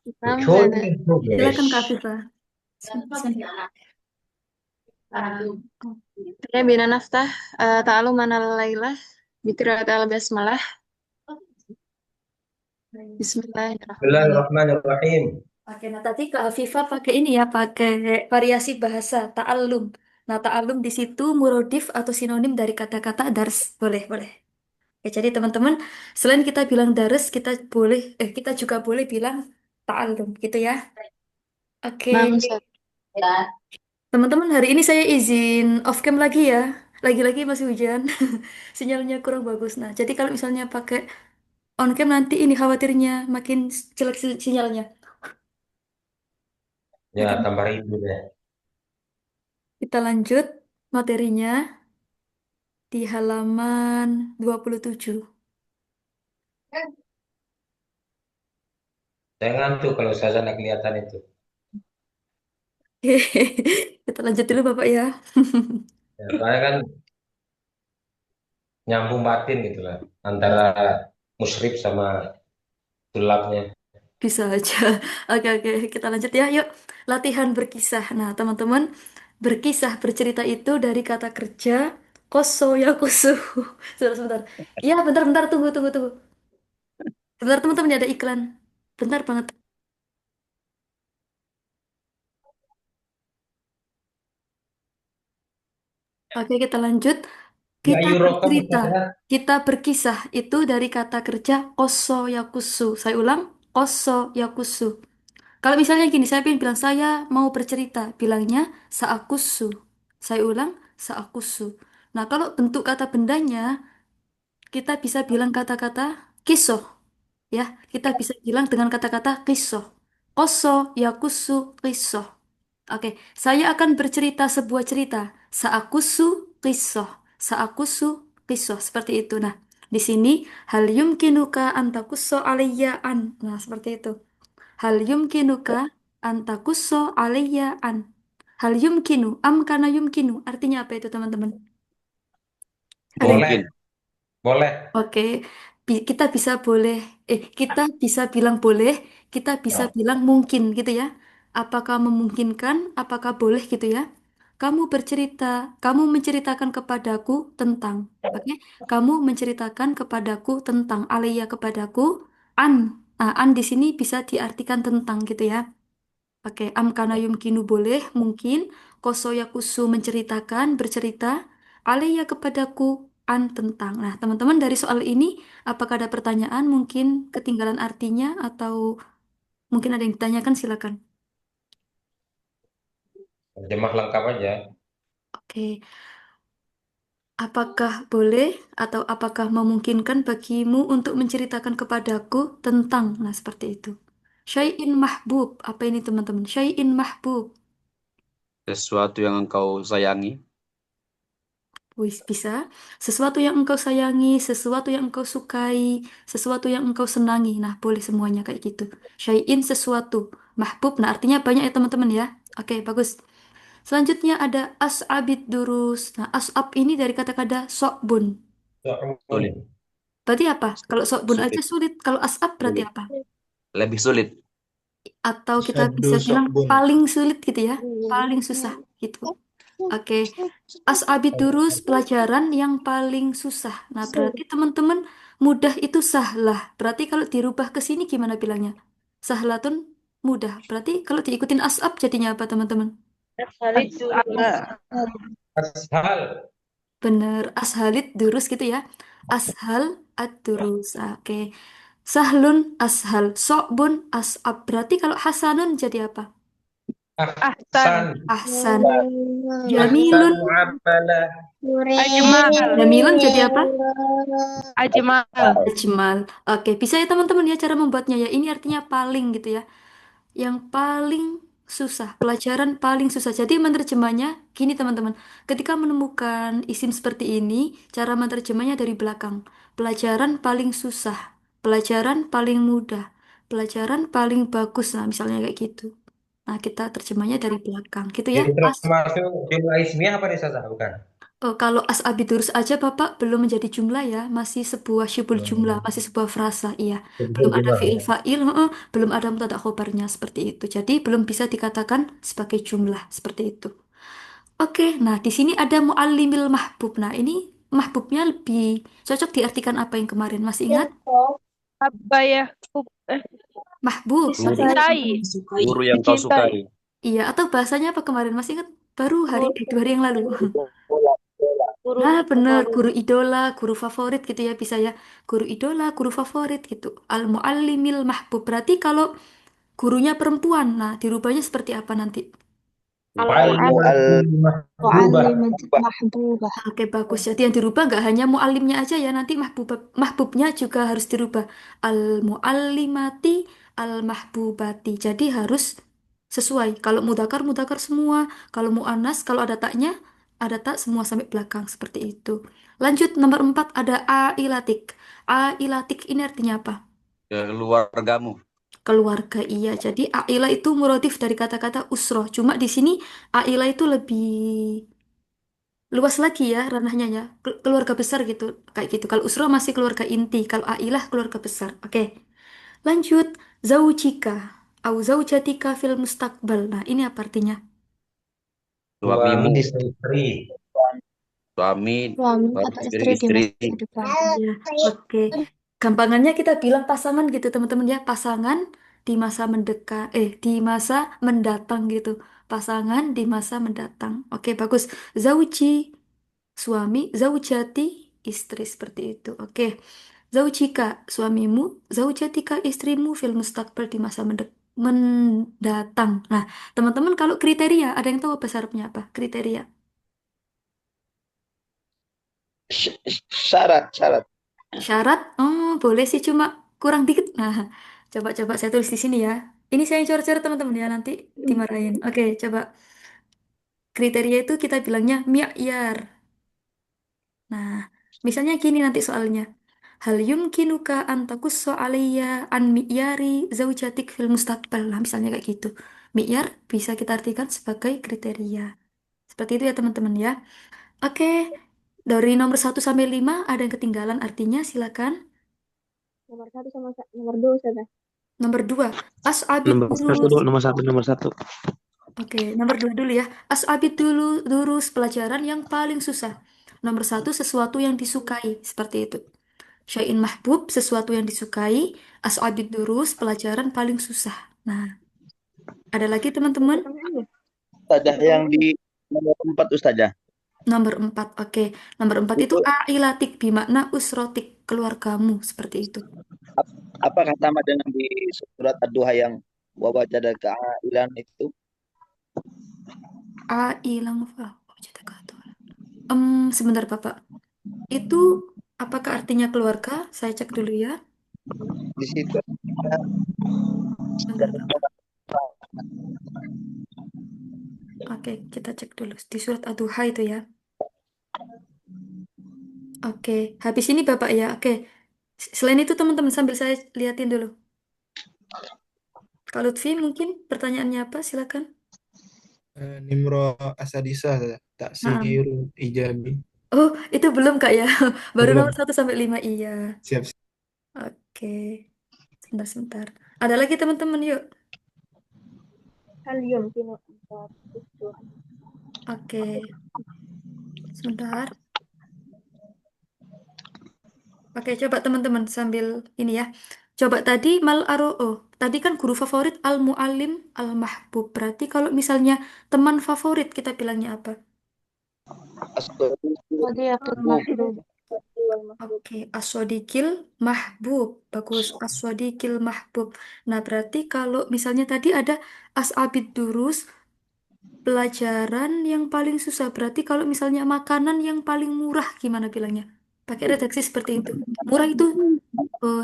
Recording Sampai. in Silakan Kak progress. Afifa. Sini. Ya, bina naftah ta'alu manal lailah biqiraat al-basmalah. Bismillahirrahmanirrahim. Bismillahirrahmanirrahim. Oke, nah tadi Kak Afifa pakai ini ya, pakai variasi bahasa ta'allum. Nah, ta'allum di situ murodif atau sinonim dari kata-kata dars. Boleh, boleh. Oke, jadi teman-teman, selain kita bilang dars, kita juga boleh bilang ta'allum, gitu ya. Nam Oke, teman-teman, hari ini saya izin off cam lagi ya. Lagi-lagi masih hujan, sinyalnya kurang bagus. Nah, jadi kalau misalnya pakai on cam nanti ini khawatirnya makin jelek sinyalnya. Ya, Oke, tambah ribut ya. kita lanjut materinya di halaman 27. Saya ngantuk kalau saya nggak kelihatan itu. Oke, kita lanjut dulu Bapak ya. Ya, soalnya kan nyambung batin gitu lah. Antara musyrif sama tulabnya. Bisa aja. Oke, oke, kita lanjut ya. Yuk, latihan berkisah. Nah, teman-teman, berkisah bercerita itu dari kata kerja koso ya kusu. Sebentar, sebentar. Ya, bentar, bentar, tunggu, tunggu, tunggu. Sebentar, teman-teman, ini ada iklan. Bentar banget. Oke, kita lanjut. Ya Kita Eurocom bercerita. Ustazah. Kita berkisah itu dari kata kerja koso yakusu. Saya ulang, koso yakusu. Kalau misalnya gini, saya pengen bilang saya mau bercerita, bilangnya saakusu. Saya ulang, saakusu. Nah, kalau bentuk kata bendanya, kita bisa bilang kata-kata kiso. Ya, kita bisa bilang dengan kata-kata kiso. Koso yakusu kiso. Oke, saya akan bercerita sebuah cerita. Saakusu kisah. Saakusu kisah. Seperti itu. Nah, di sini hal yumkinuka antakusso alayya an. Nah, seperti itu. Hal yumkinuka antakusso alayya an. Hal yumkinu. Am kana yumkinu. Artinya apa itu, teman-teman? Ada yang... Boleh, Mungkin. boleh. Oke, kita bisa boleh, kita bisa bilang boleh, kita bisa Ya. bilang mungkin gitu ya. Apakah memungkinkan, apakah boleh gitu ya. Kamu bercerita, kamu menceritakan kepadaku tentang, oke? Kamu menceritakan kepadaku tentang, alia kepadaku, an. An di sini bisa diartikan tentang gitu ya. Oke, amkana yumkinu boleh, mungkin. Kosoyakusu menceritakan, bercerita. Alia kepadaku, an tentang. Nah, teman-teman dari soal ini, apakah ada pertanyaan? Mungkin ketinggalan artinya atau mungkin ada yang ditanyakan, silakan. Terjemah lengkap aja. Oke, apakah boleh atau apakah memungkinkan bagimu untuk menceritakan kepadaku tentang? Nah, seperti itu. Syai'in mahbub. Apa ini, teman-teman? Syai'in mahbub. Sesuatu yang engkau sayangi. Wis bisa. Sesuatu yang engkau sayangi, sesuatu yang engkau sukai, sesuatu yang engkau senangi. Nah, boleh semuanya kayak gitu. Syai'in sesuatu. Mahbub. Nah, artinya banyak ya teman-teman ya. Oke, bagus. Selanjutnya ada as'abid durus. Nah, as'ab ini dari kata-kata sokbun. Sulit. Berarti apa? Kalau sokbun aja Sulit. sulit. Kalau as'ab berarti Sulit. apa? Lebih sulit. Atau kita Syaddu bisa bilang Sokbun. paling sulit gitu ya. Paling susah gitu. Oke. As'abid durus pelajaran yang paling susah. Nah, berarti teman-teman mudah itu sahlah. Berarti kalau dirubah ke sini gimana bilangnya? Sahlatun mudah. Berarti kalau diikutin as'ab jadinya apa teman-teman? Ashal. Bener, ashalid durus gitu ya. Ashal ad-durus. Oke. Sahlun ashal. So'bun as'ab. Berarti kalau hasanun jadi apa? Ahsan. Ahsan. Ahsan Jamilun. muamalah. Ajmal, Jamilun jadi apa? Ajmal. Ajmal. Oke, bisa ya teman-teman ya cara membuatnya ya. Ini artinya paling gitu ya. Yang paling susah, pelajaran paling susah. Jadi menerjemahnya gini teman-teman. Ketika menemukan isim seperti ini, cara menerjemahnya dari belakang. Pelajaran paling susah, pelajaran paling mudah, pelajaran paling bagus. Nah, misalnya kayak gitu. Nah, kita terjemahnya dari belakang gitu ya. Jadi termasuk jumlah ismiyah apa nih Ustazah? Bukan. Oh, kalau as'abidurus aja Bapak belum menjadi jumlah ya, masih sebuah syibul jumlah, masih sebuah frasa, iya. Belum ada Jumlah fi'il ya. fa'il, belum ada mubtada khobarnya seperti itu. Jadi belum bisa dikatakan sebagai jumlah seperti itu. Oke, nah di sini ada muallimil mahbub. Nah, ini mahbubnya lebih cocok diartikan apa yang kemarin? Masih ingat? Apa ya? Mahbub. Guru, Masih ingat? Dicintai. guru yang kau Dicintai. sukai. Iya, atau bahasanya apa kemarin? Masih ingat? Baru hari, 2 hari yang lalu. Guru Nah, bener, favorit. guru idola, guru favorit gitu ya, bisa ya. Guru idola, guru favorit gitu. Al-muallimil mahbub. Berarti kalau gurunya perempuan, nah dirubahnya seperti apa nanti? Mu'allimatul mahbubah. Mu'allimatul mahbubah. Oke, bagus. Jadi yang dirubah nggak hanya muallimnya aja ya, nanti mahbubnya juga harus dirubah. Al-muallimati, al-mahbubati. Jadi harus sesuai. Kalau mudakar, mudakar semua. Kalau mu'annas, kalau ada tak semua sampai belakang. Seperti itu. Lanjut, nomor 4 ada ailatik. Ailatik ini artinya apa? Keluargamu. Keluarga, iya. Jadi aila itu muradif dari kata-kata usroh. Cuma di sini aila itu lebih luas lagi ya ranahnya ya. Keluarga besar gitu. Kayak gitu. Kalau usroh masih keluarga inti. Kalau ailah keluarga besar. Oke. Lanjut. Zaujika. Au zaujatika fil mustaqbal. Nah, ini apa artinya? Suamimu. Istri. Suami Suami baru atau istri istri di istri. masa depan. Iya. Oke. Gampangannya kita bilang pasangan gitu teman-teman ya. Pasangan di masa mendekat. Di masa mendatang gitu. Pasangan di masa mendatang. Oke, bagus. Zauji. Suami, zaujati, istri seperti itu. Oke. Zaujika, suamimu, zaujatika, istrimu, fil mustaqbal di masa mendatang. Nah, teman-teman kalau kriteria, ada yang tahu bahasa Arabnya apa? Kriteria. Syarat. Syarat, oh boleh sih cuma kurang dikit. Nah, coba-coba saya tulis di sini ya. Ini saya yang coret-coret teman-teman ya, nanti dimarahin. Oke, coba. Kriteria itu kita bilangnya mi'yar. Nah, misalnya gini nanti soalnya. Hal yumkinuka an takusso alayya an mi'yari zaujatik fil mustaqbal. Nah, misalnya kayak gitu. Mi'yar bisa kita artikan sebagai kriteria. Seperti itu ya teman-teman ya. Oke, dari nomor 1 sampai 5 ada yang ketinggalan artinya silakan. Nomor 1 sama nomor 2 sudah. Nomor 2, as'abid Nomor satu durus. dulu, nomor satu. Oke, nomor 2 dulu ya. As'abid dulu durus pelajaran yang paling susah. Nomor 1, sesuatu yang disukai. Seperti itu. Syai'in mahbub, sesuatu yang disukai. As'abid durus, pelajaran paling susah. Nah, ada lagi teman-teman? Pertanyaannya. Ustazah yang di nomor 4 Ustazah. Nomor 4, oke. Nomor 4 itu Itu ailatik, bimakna usrotik, keluargamu. Seperti itu. apakah sama dengan di surat Ad-Duha yang wawajada keailan itu? Ailang sebentar Bapak. Itu apakah artinya keluarga? Saya cek dulu ya. Di situ Sebentar Bapak. Oke, kita cek dulu. Di surat Ad-Duha itu ya. Oke, habis ini Bapak ya. Oke. Selain itu teman-teman sambil saya liatin dulu. Kalau Lutfi mungkin pertanyaannya apa? Silakan. Nimro Asadisa, Nah, taksir ijabi. oh, itu belum Kak ya. Baru Belum. nomor 1 sampai 5 iya. Siap. Oke. Sebentar. Ada lagi teman-teman yuk. Hal yumkinu an Oke. Sebentar. Oke, coba teman-teman sambil ini ya. Coba tadi mal aro'o. Tadi kan guru favorit al muallim al mahbub. Berarti kalau misalnya teman favorit kita bilangnya apa? Sadiqul mahbub. Oke, aswadikil mahbub. Bagus, aswadikil mahbub. Nah, berarti kalau misalnya tadi ada as'abid durus, pelajaran yang paling susah. Berarti kalau misalnya makanan yang paling murah, gimana bilangnya? Pakai redaksi seperti itu. Murah itu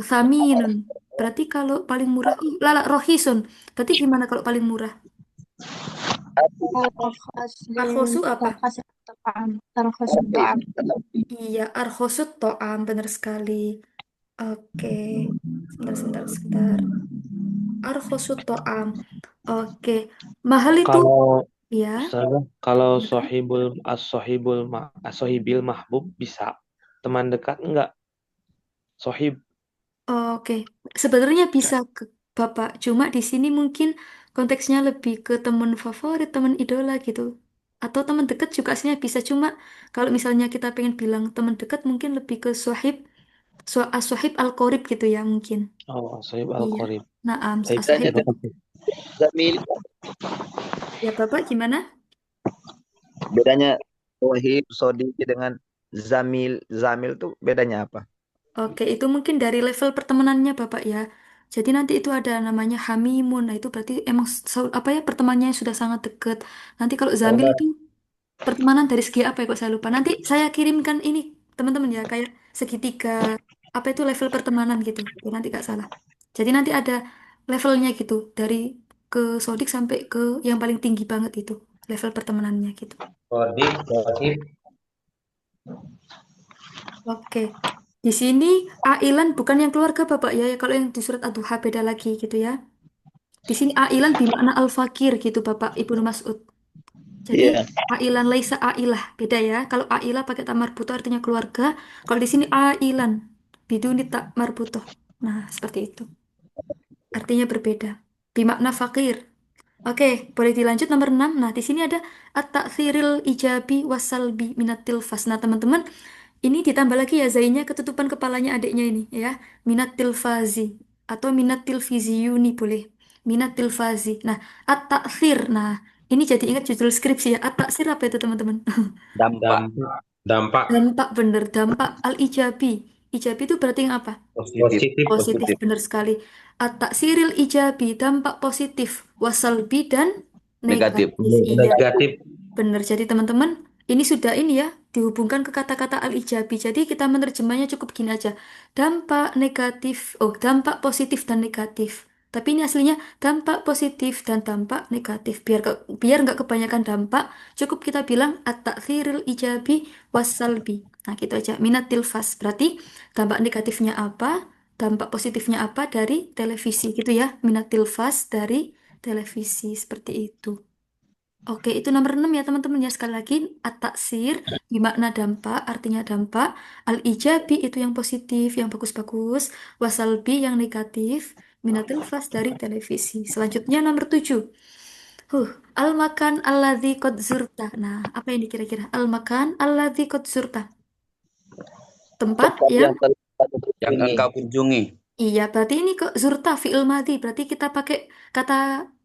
saminun. Berarti kalau paling murah, lala rohisun. Berarti gimana kalau paling murah? Arhosu apa? Tarkhasut ta'am. Iya, arhosut to'am, benar sekali. Oke, sebentar. Arhosut to'am. Oke, mahal itu, Kalau Ya, Ustazah, kalau silakan. as-sohibil mahbub bisa. Teman dekat enggak? Sohib. Oke, sebenarnya bisa ke Bapak, cuma di sini mungkin konteksnya lebih ke teman favorit, teman idola gitu. Atau teman dekat juga aslinya bisa, cuma kalau misalnya kita pengen bilang teman dekat mungkin lebih ke sohib, as-sohib al-qorib gitu ya mungkin. Oh, sohib Iya. al-qorib. Naam, Baik, as-sohib. Bedanya terima dengan kasih. zamil, Ya Bapak gimana? bedanya wahib, sodiki dengan zamil. Zamil tuh bedanya apa? Oke, itu mungkin dari level pertemanannya Bapak ya. Jadi nanti itu ada namanya hamimun. Nah, itu berarti emang apa ya pertemanannya sudah sangat dekat. Nanti kalau zamil Kerabat. itu pertemanan dari segi apa ya kok saya lupa. Nanti saya kirimkan ini teman-teman ya kayak segitiga apa itu level pertemanan gitu. Ya, nanti gak salah. Jadi nanti ada levelnya gitu dari ke sodik sampai ke yang paling tinggi banget itu level pertemanannya gitu. Sodik, sohib. Oke. Di sini ailan bukan yang keluarga Bapak ya. Kalau yang di surat Ad-Duha beda lagi gitu ya. Di sini ailan bermakna al-fakir gitu Bapak Ibnu Mas'ud. Jadi Iya. ailan laisa ailah beda ya. Kalau ailah pakai tak marbutoh artinya keluarga. Kalau di sini ailan biduni tak marbutoh. Nah, seperti itu. Artinya berbeda. Bermakna fakir. Oke, boleh dilanjut nomor 6. Nah, di sini ada at-ta'thiril ijabi wasalbi minat tilfas. Nah, teman-teman, ini ditambah lagi ya zainya ketutupan kepalanya adiknya ini ya. Minat tilfazi atau minat tilfiziyuni boleh. Minat tilfazi. Nah, at-ta'thir. Nah, ini jadi ingat judul skripsi ya. At-ta'sir apa itu teman-teman? dampak Dampak Dampak Dampak bener, dampak al-ijabi. Ijabi itu berarti yang apa? positif. positif. Positif Positif. bener sekali. At-taksiril ijabi, dampak positif. Wasalbi dan Negatif. negatif. Iya, Negatif. bener. Jadi teman-teman, ini sudah ini ya, dihubungkan ke kata-kata al-ijabi. Jadi kita menerjemahnya cukup gini aja. Dampak negatif, dampak positif dan negatif. Tapi ini aslinya dampak positif dan dampak negatif. Biar nggak kebanyakan dampak, cukup kita bilang at-taksiril ijabi wasalbi. Nah, gitu aja. Minat tilfas. Berarti dampak negatifnya apa? Dampak positifnya apa dari televisi gitu ya. Minat tilfas dari televisi seperti itu. Oke, itu nomor 6 ya teman-teman ya. Sekali lagi, at-taksir bermakna dampak, artinya dampak. Al-ijabi itu yang positif, yang bagus-bagus. Wasalbi yang negatif. Minat tilfas dari televisi. Selanjutnya nomor 7. Al-makan alladzi qad zurta. Nah, apa ini kira-kira? Al-makan alladzi qad zurta. Tempat Tempat yang yang telah Yang kunjungi. engkau kunjungi. iya, berarti ini kok zurta fi'il madhi. Berarti kita pakai kata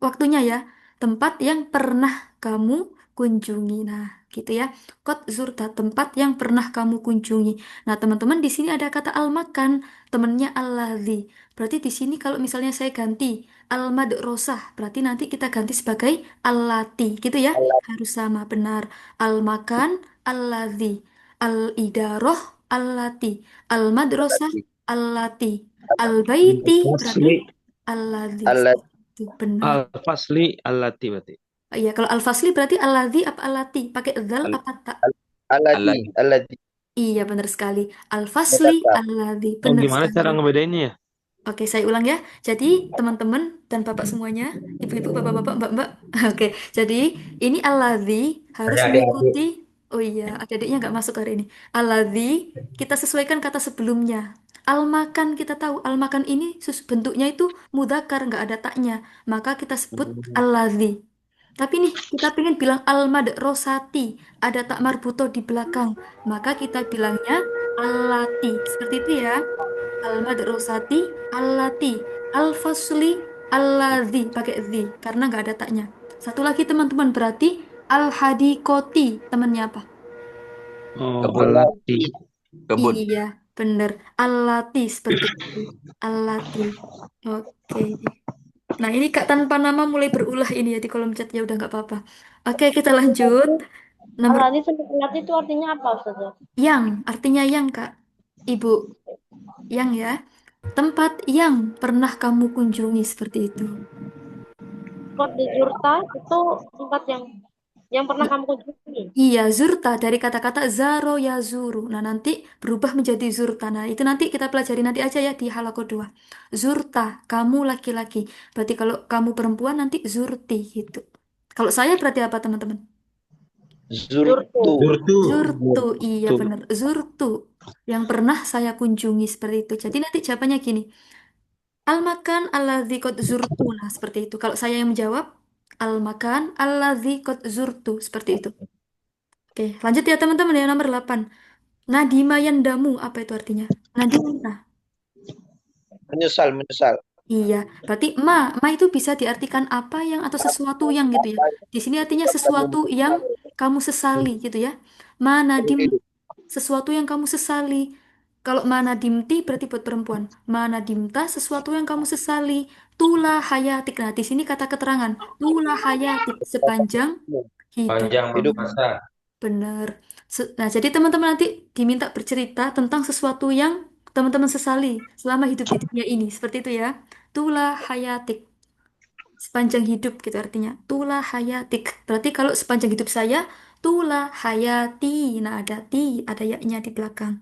waktunya ya. Tempat yang pernah kamu kunjungi. Nah, gitu ya. Kot zurta, tempat yang pernah kamu kunjungi. Nah, teman-teman di sini ada kata al-makan, temennya al-ladzi. Berarti di sini kalau misalnya saya ganti al-madrosah, berarti nanti kita ganti sebagai al-lati, gitu ya. Harus sama, benar. Al-makan, al-ladzi. Al-idaroh, al-lati. Al-madrosah, al-lati. Al-baiti berarti Al-fasli alladzi. Allah Itu benar. al-fasli allati berarti. Iya, kalau al-fasli berarti alladzi apa alati? Pakai zal Al- apa tak? alladzi Alladzi. alladzi Iya, benar sekali. Al-fasli menetap. alladzi. Oh, Benar gimana sekali. cara ngebedainnya ya? Oke, saya ulang ya. Jadi, teman-teman dan bapak semuanya, ibu-ibu, bapak-bapak, mbak-mbak. Oke, jadi ini alladzi harus Ada adik-adik. mengikuti. Oh iya, adik-adiknya nggak masuk hari ini. Alladzi kita sesuaikan kata sebelumnya. Al-makan kita tahu al-makan ini bentuknya itu mudzakkar nggak ada taknya. Maka kita sebut alladzi. Tapi nih kita pengen bilang al-madrasati ada tak marbuto di belakang. Maka kita bilangnya allati. Seperti itu ya. Al-madrasati, allati, al-fasli, alladzi pakai zi karena nggak ada taknya. Satu lagi teman-teman berarti al-hadiqoti temannya apa? Oh, Kebun. allati. Kebun. Iya, bener. Al-lati seperti itu. Al-lati. Oke. Nah ini Kak tanpa nama mulai berulah ini ya di kolom chat ya udah nggak apa-apa. Oke kita lanjut. Nomor Alati sama alati itu artinya apa, Ustazah? yang artinya yang Kak. Ibu yang ya. Tempat yang pernah kamu kunjungi seperti itu. Kot di Jurta itu tempat yang pernah kamu kunjungi. Iya, zurta dari kata-kata zaro ya zuru. Nah, nanti berubah menjadi zurta. Nah, itu nanti kita pelajari nanti aja ya di halakoh 2. Zurta, kamu laki-laki. Berarti kalau kamu perempuan nanti zurti gitu. Kalau saya berarti apa teman-teman? Zurtu. Zurtu. Zurtu, iya Zurtu. benar. Zurtu, yang pernah saya kunjungi seperti itu. Jadi nanti jawabannya gini. Al-makan alladzi qad zurtu. Nah, seperti itu. Kalau saya yang menjawab, al-makan alladzi qad zurtu. Seperti itu. Oke, lanjut ya teman-teman ya nomor 8. Nadima yandamu, apa itu artinya? Nadimta. Menyesal, menyesal. Iya, berarti ma itu bisa diartikan apa yang atau sesuatu yang gitu ya. Di sini artinya sesuatu yang kamu sesali gitu ya. Ma nadim, sesuatu yang kamu sesali. Kalau ma nadimti berarti buat perempuan. Ma nadimta, sesuatu yang kamu sesali. Tula hayatik. Nah, di sini kata keterangan. Tula hayatik, sepanjang Panjang hidupmu. masa. Benar. Nah, jadi teman-teman nanti diminta bercerita tentang sesuatu yang teman-teman sesali selama hidup di dunia ini. Seperti itu ya. Tula hayatik. Sepanjang hidup gitu artinya. Tula hayatik. Berarti kalau sepanjang hidup saya, tula hayati. Nah, ada ti, ada yaknya di belakang.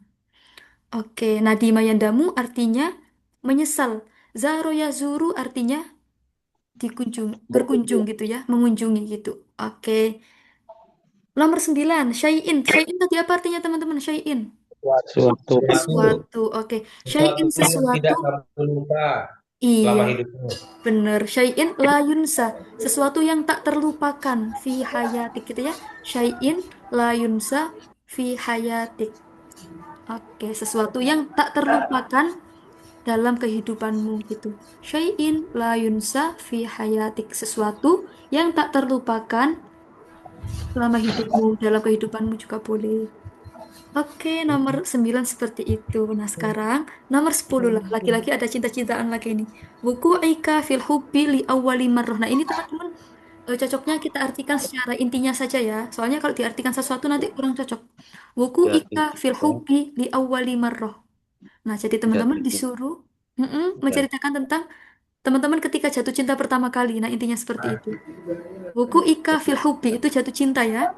Oke, nadima yandamu artinya menyesal. Zaro yazuru artinya berkunjung gitu ya, mengunjungi gitu. Oke. Nomor 9, syai'in. Syai'in tadi apa artinya teman-teman? Syai'in. Suatu. Sesuatu. Sesuatu. Oke. Syai'in Sesuatu yang sesuatu. tidak kamu lupa Iya, selama hidupmu. bener. Syai'in la yunsa. Sesuatu yang tak terlupakan. Fi hayatik gitu ya. Syai'in la yunsa fi hayatik. Oke, sesuatu yang tak terlupakan dalam kehidupanmu gitu. Syai'in la yunsa fi hayatik. Sesuatu yang tak terlupakan selama hidupmu, dalam kehidupanmu juga boleh. Oke, nomor 9 seperti itu. Nah, sekarang nomor 10 lah. Laki-laki ada cinta-cintaan lagi ini. Buku Aika fil hubbi li awwali marrah. Nah, ini teman-teman cocoknya kita artikan secara intinya saja ya. Soalnya kalau diartikan sesuatu nanti kurang cocok. Buku Ya, Ika fil hubbi li awwali marrah. Nah, jadi teman-teman disuruh menceritakan tentang teman-teman ketika jatuh cinta pertama kali. Nah, intinya seperti itu. Buku Ika fil hubbi itu jatuh cinta ya.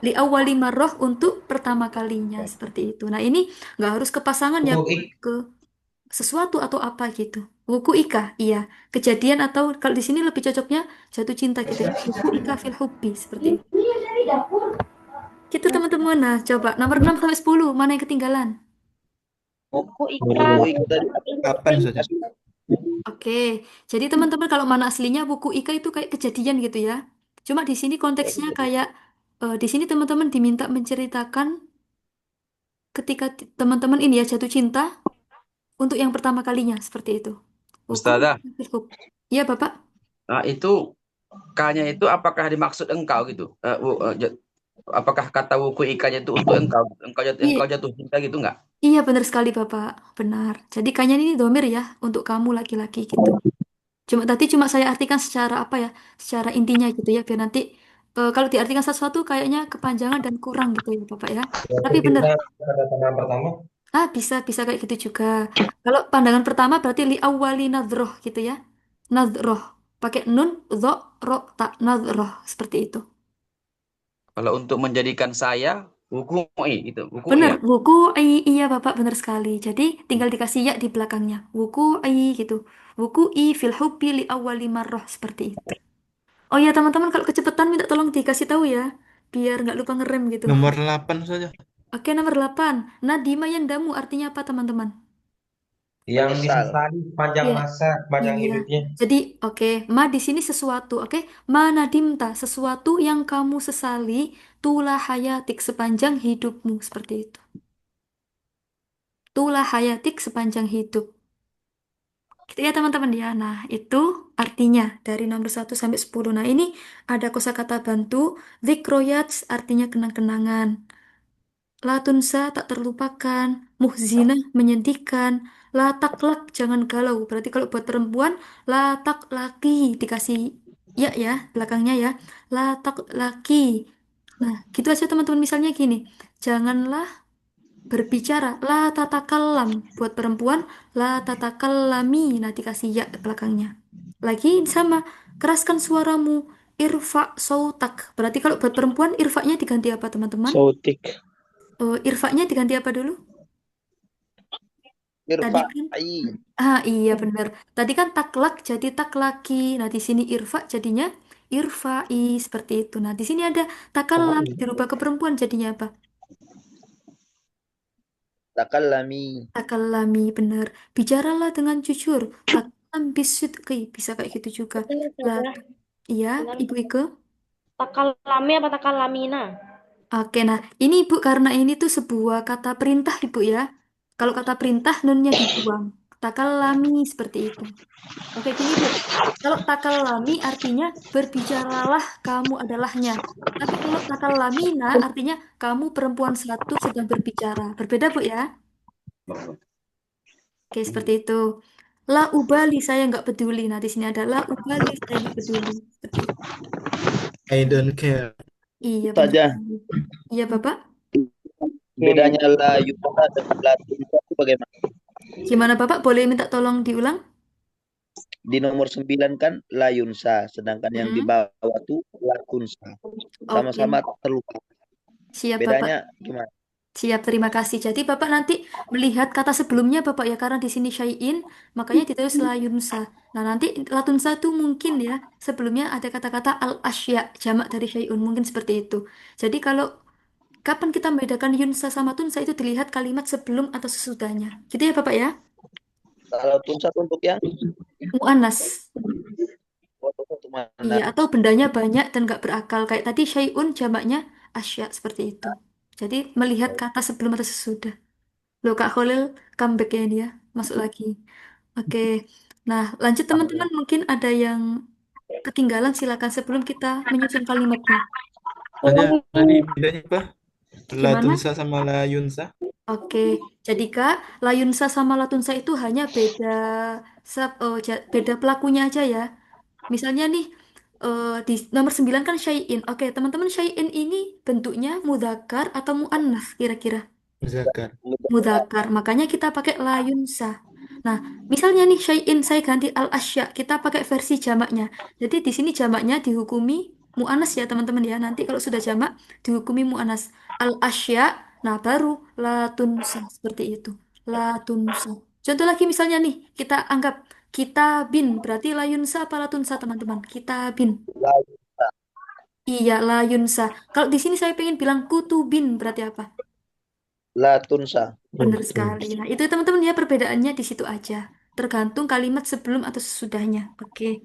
Li awwali marrah untuk pertama kalinya seperti itu. Nah, ini nggak harus ke pasangan ya, Buku ik ke sesuatu atau apa gitu. Wuku Ika, iya. Kejadian atau kalau di sini lebih cocoknya jatuh cinta gitu ya. Wuku Ika fil hubbi seperti itu. Gitu teman-teman. Nah, coba nomor 6 sampai 10 mana yang ketinggalan? Buku Buku ikan. tadi Kapan saja? Oke. Jadi teman-teman kalau mana aslinya buku Ika itu kayak kejadian gitu ya. Cuma di sini konteksnya kayak di sini teman-teman diminta menceritakan ketika teman-teman ini ya jatuh cinta untuk yang pertama kalinya seperti itu. Wuku Ustazah, Ika fil hub. Iya, Bapak. nah itu K-nya itu apakah dimaksud engkau gitu? Apakah kata wuku ikanya itu untuk engkau, Iya, engkau jatuh cinta gitu nggak? iya benar sekali Bapak, benar. Jadi kayaknya ini domir ya untuk kamu laki-laki gitu. Cuma saya artikan secara apa ya, secara intinya gitu ya, biar nanti kalau diartikan sesuatu kayaknya kepanjangan dan kurang gitu ya Bapak ya. waktu Tapi benar, kita pada pandangan pertama. bisa bisa kayak gitu juga. Kalau pandangan pertama berarti li awwali nadroh gitu ya, nadroh pakai nun, dho, ro, tak nadroh seperti itu. Kalau untuk menjadikan saya wuku gitu, wuku Benar, ya. wuku iya Bapak benar sekali. Jadi tinggal dikasih ya di belakangnya. Wuku gitu. Wuku fil hubbi li awwali marrah seperti itu. Oh ya teman-teman kalau kecepatan minta tolong dikasih tahu ya. Biar nggak lupa ngerem gitu. Nomor 8 saja. Oke nomor 8. Nadima yandamu artinya apa teman-teman? Yang menyesal. disesali sepanjang Iya. masa, sepanjang Iya. hidupnya. Jadi oke, ma di sini sesuatu, oke? Ma nadimta, sesuatu yang kamu sesali tula hayatik sepanjang hidupmu seperti itu. Tula hayatik sepanjang hidup. Gitu ya teman-teman ya. Nah, itu artinya dari nomor 1 sampai 10. Nah, ini ada kosakata bantu. Dzikroyat artinya kenang-kenangan. Latunsa tak terlupakan. Muhzinah menyedihkan. Lataklak jangan galau. Berarti kalau buat perempuan, latak laki dikasih ya belakangnya ya. Latak laki. Nah, gitu aja teman-teman misalnya gini. Janganlah berbicara la tatakallam buat perempuan la tatakallami nah dikasih ya belakangnya lagi sama keraskan suaramu irfa sautak berarti kalau buat perempuan irfanya diganti apa teman-teman Sautik. irfanya diganti apa dulu tadi Irfa. kan Ai. iya benar tadi kan taklak jadi taklaki nah di sini irfa jadinya irfa'i seperti itu. Nah, di sini ada takallam dirubah ke perempuan jadinya apa? Takallami. Takallami benar. Bicaralah dengan jujur. Takallam bisidqi bisa kayak gitu juga. Benar Lah, saja. iya, Benar. Ibu Ike. Takalami apa takalamina? Oke, nah ini Ibu karena ini tuh sebuah kata perintah Ibu ya. Kalau kata perintah nunnya dibuang. Takalami seperti itu. Oke, gini Bu. Kalau takalami artinya berbicaralah kamu adalahnya. Tapi kalau takalamina artinya kamu perempuan satu sedang berbicara. Berbeda Bu ya. Oke, seperti itu. La ubali saya nggak peduli. Nah, di sini ada la ubali saya nggak peduli. Seperti itu. I don't care. Iya, benar Saja. sekali. Iya, Bapak. Bedanya la yunsa dengan la tunsa itu bagaimana? Gimana Bapak? Boleh minta tolong diulang? Di nomor 9 kan la yunsa, sedangkan yang di Mm-mm. bawah tuh la tunsa. Oke, Sama-sama terlupa. siap Bapak. Bedanya gimana? Siap, terima kasih. Jadi Bapak nanti melihat kata sebelumnya Bapak ya, karena di sini syai'in, makanya ditulis la yunsa. Nah, nanti latunsa itu mungkin ya, sebelumnya ada kata-kata al-asya, jamak dari syai'un, mungkin seperti itu. Jadi kalau kapan kita membedakan yunsa sama tunsa itu dilihat kalimat sebelum atau sesudahnya. Gitu ya Bapak ya? Kalau tunsa tuh untuk yang Mu'annas. untuk mana? Iya, atau bendanya banyak dan nggak berakal. Kayak tadi syai'un jamaknya asya seperti itu. Jadi melihat kata sebelum atau sesudah. Loh Kak Khalil, comeback ya ini ya, masuk lagi. Oke, nah lanjut teman-teman. Mungkin ada yang ketinggalan, silakan sebelum kita menyusun kalimatnya. Saja tadi bedanya apa? La Gimana? tunsa sama la yunsa? Oke, jadi Kak, Layunsa sama Latunsa itu hanya beda beda pelakunya aja ya. Misalnya nih, di nomor 9 kan syai'in. Oke, teman-teman, syai'in ini bentuknya mudzakkar atau mu'annas kira-kira? Zakar. Mudzakkar. Makanya kita pakai layunsa. Nah, misalnya nih syai'in saya ganti al-asya, kita pakai versi jamaknya. Jadi di sini jamaknya dihukumi mu'annas ya, teman-teman ya. Nanti kalau sudah jamak dihukumi mu'annas. Al-asya, nah baru latunsa seperti itu. Latunsa. Contoh lagi misalnya nih, kita anggap kita bin, berarti layunsa apa latunsa, teman-teman? Kita bin. La, Iya, layunsa. Kalau di sini saya pengen bilang kutubin, berarti apa? la tunsa. Benar sekali. Nah, itu teman-teman ya perbedaannya di situ aja. Tergantung kalimat sebelum atau sesudahnya. Oke.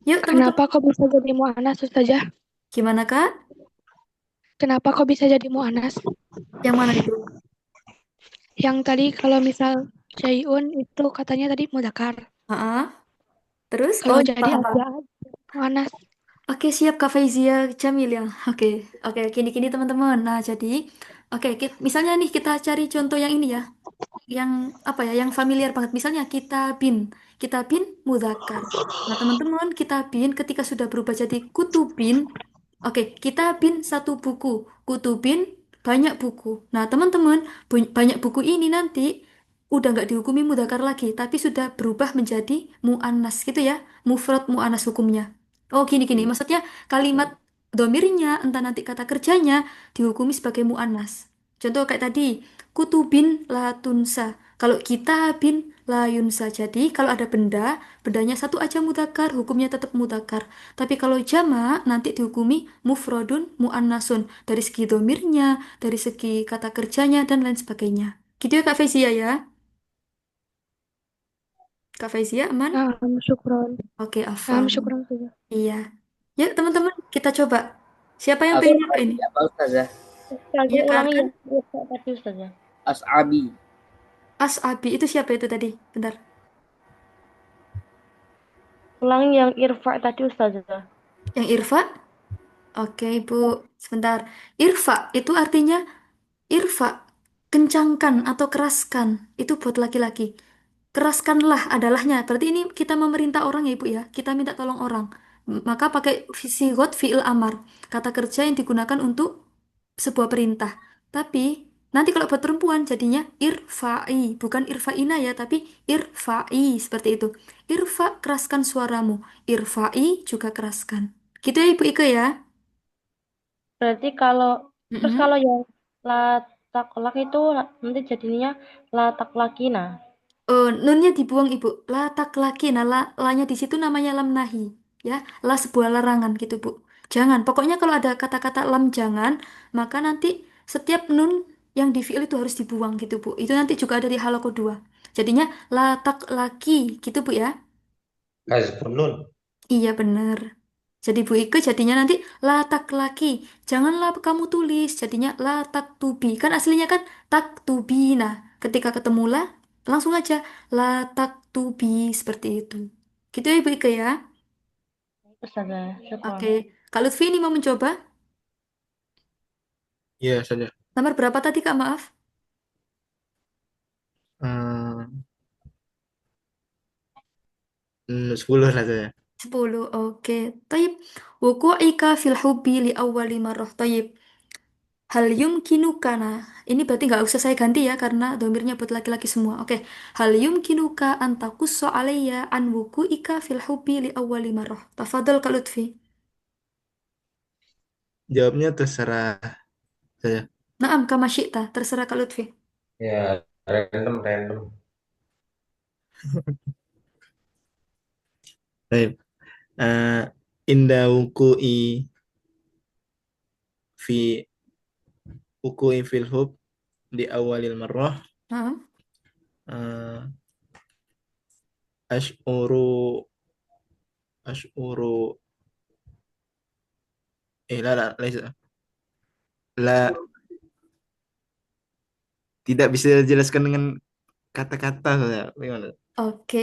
Yuk teman-teman. Kenapa kok bisa jadi mu'anas, Ustazah? Gimana Kak? Kenapa kok bisa jadi mu'anas? Yang mana itu? Yang tadi kalau misal syai'un itu katanya tadi mudzakkar. Ah, terus? Kalau Oh, jadi paham, paham. ada mu'anas. Oke, siap Kak Faizia Jamil ya. Oke, oke, gini-gini teman-teman. Nah, jadi, oke, misalnya nih kita cari contoh yang ini ya. Yang apa ya, yang familiar banget. Misalnya kita bin mudzakkar. Nah, teman-teman, kita bin ketika sudah berubah jadi kutubin, oke, kita bin satu buku, kutubin banyak buku. Nah, teman-teman, banyak buku ini nanti udah nggak dihukumi mudzakkar lagi, tapi sudah berubah menjadi muannas gitu ya, mufrad muannas hukumnya. Oh, gini-gini, maksudnya kalimat domirnya, entah nanti kata kerjanya dihukumi sebagai muannas. Contoh kayak tadi, kutubin la tunsa. Kalau kita bin la yunsa. Jadi kalau ada benda, bendanya satu aja mudzakkar, hukumnya tetap mudzakkar. Tapi kalau jamak nanti dihukumi mufradun muannasun dari segi domirnya, dari segi kata kerjanya dan lain sebagainya. Gitu ya Kak Fezia ya. Kak Fezia aman? Syukron. Oke, afam. Syukron, Ustazah. Iya. Yuk teman-teman kita coba. Siapa yang pengen nyapa ini? Apa Ustazah? Ustazah Iya ulangi kan? ya tadi Ustazah. As'abi. As-Abi itu siapa itu tadi? Bentar. Ulangi yang irfa tadi Ustazah. Yang Irfa? Oke, Ibu. Sebentar. Irfa itu artinya irfa, kencangkan atau keraskan. Itu buat laki-laki. Keraskanlah adalahnya. Berarti ini kita memerintah orang ya, Ibu ya. Kita minta tolong orang. Maka pakai sigot fi'il amar. Kata kerja yang digunakan untuk sebuah perintah. Tapi nanti kalau buat perempuan jadinya irfa'i, bukan irfa'ina ya, tapi irfa'i seperti itu. Irfa, keraskan suaramu. Irfa'i juga keraskan. Gitu ya Ibu Ike ya. Berarti terus Mm-mm. kalau yang la taklak itu nanti jadinya la taklakina. Nunnya dibuang Ibu. La taklaki. Nah, la-nya di situ namanya lam nahi. ya. La sebuah larangan gitu, Bu. Jangan. Pokoknya kalau ada kata-kata lam jangan, maka nanti setiap nun yang di fiil itu harus dibuang gitu, Bu. Itu nanti juga ada di halaku 2. Jadinya la tak laki gitu, Bu ya. Hazfun nun. Iya bener. Jadi Bu Ike jadinya nanti latak laki. Janganlah kamu tulis. Jadinya latak tubi. Kan aslinya kan tak tubi. Nah, ketika ketemu la, langsung aja latak tubi seperti itu. Gitu ya Bu Ike ya. Ustazah, syukron. Oke. Kak Lutfi ini mau mencoba. Iya saja. Nomor berapa tadi Kak? Maaf. Hmm, 10 lah saya. 10. Oke. Taib. Wuku'ika fil hubbi li awwali marrah. Taib. Hal yumkinuka. Nah, ini berarti nggak usah saya ganti ya karena domirnya buat laki-laki semua. Oke. Hal yumkinuka antakusso alayya an wuku'ika fil hubbi li awwali marrah. Tafadhol Kak Lutfi. Jawabnya terserah saya. Naam kama syi'ta. Terserah Kak Lutfi. Ya, random, random. Baik. Eh, inda wuku'i fi wuku'i fil hub di awalil marrah Naam. eh, ash'uru ash'uru la, la tidak bisa dijelaskan dengan kata-kata saya. Bagaimana? Oke.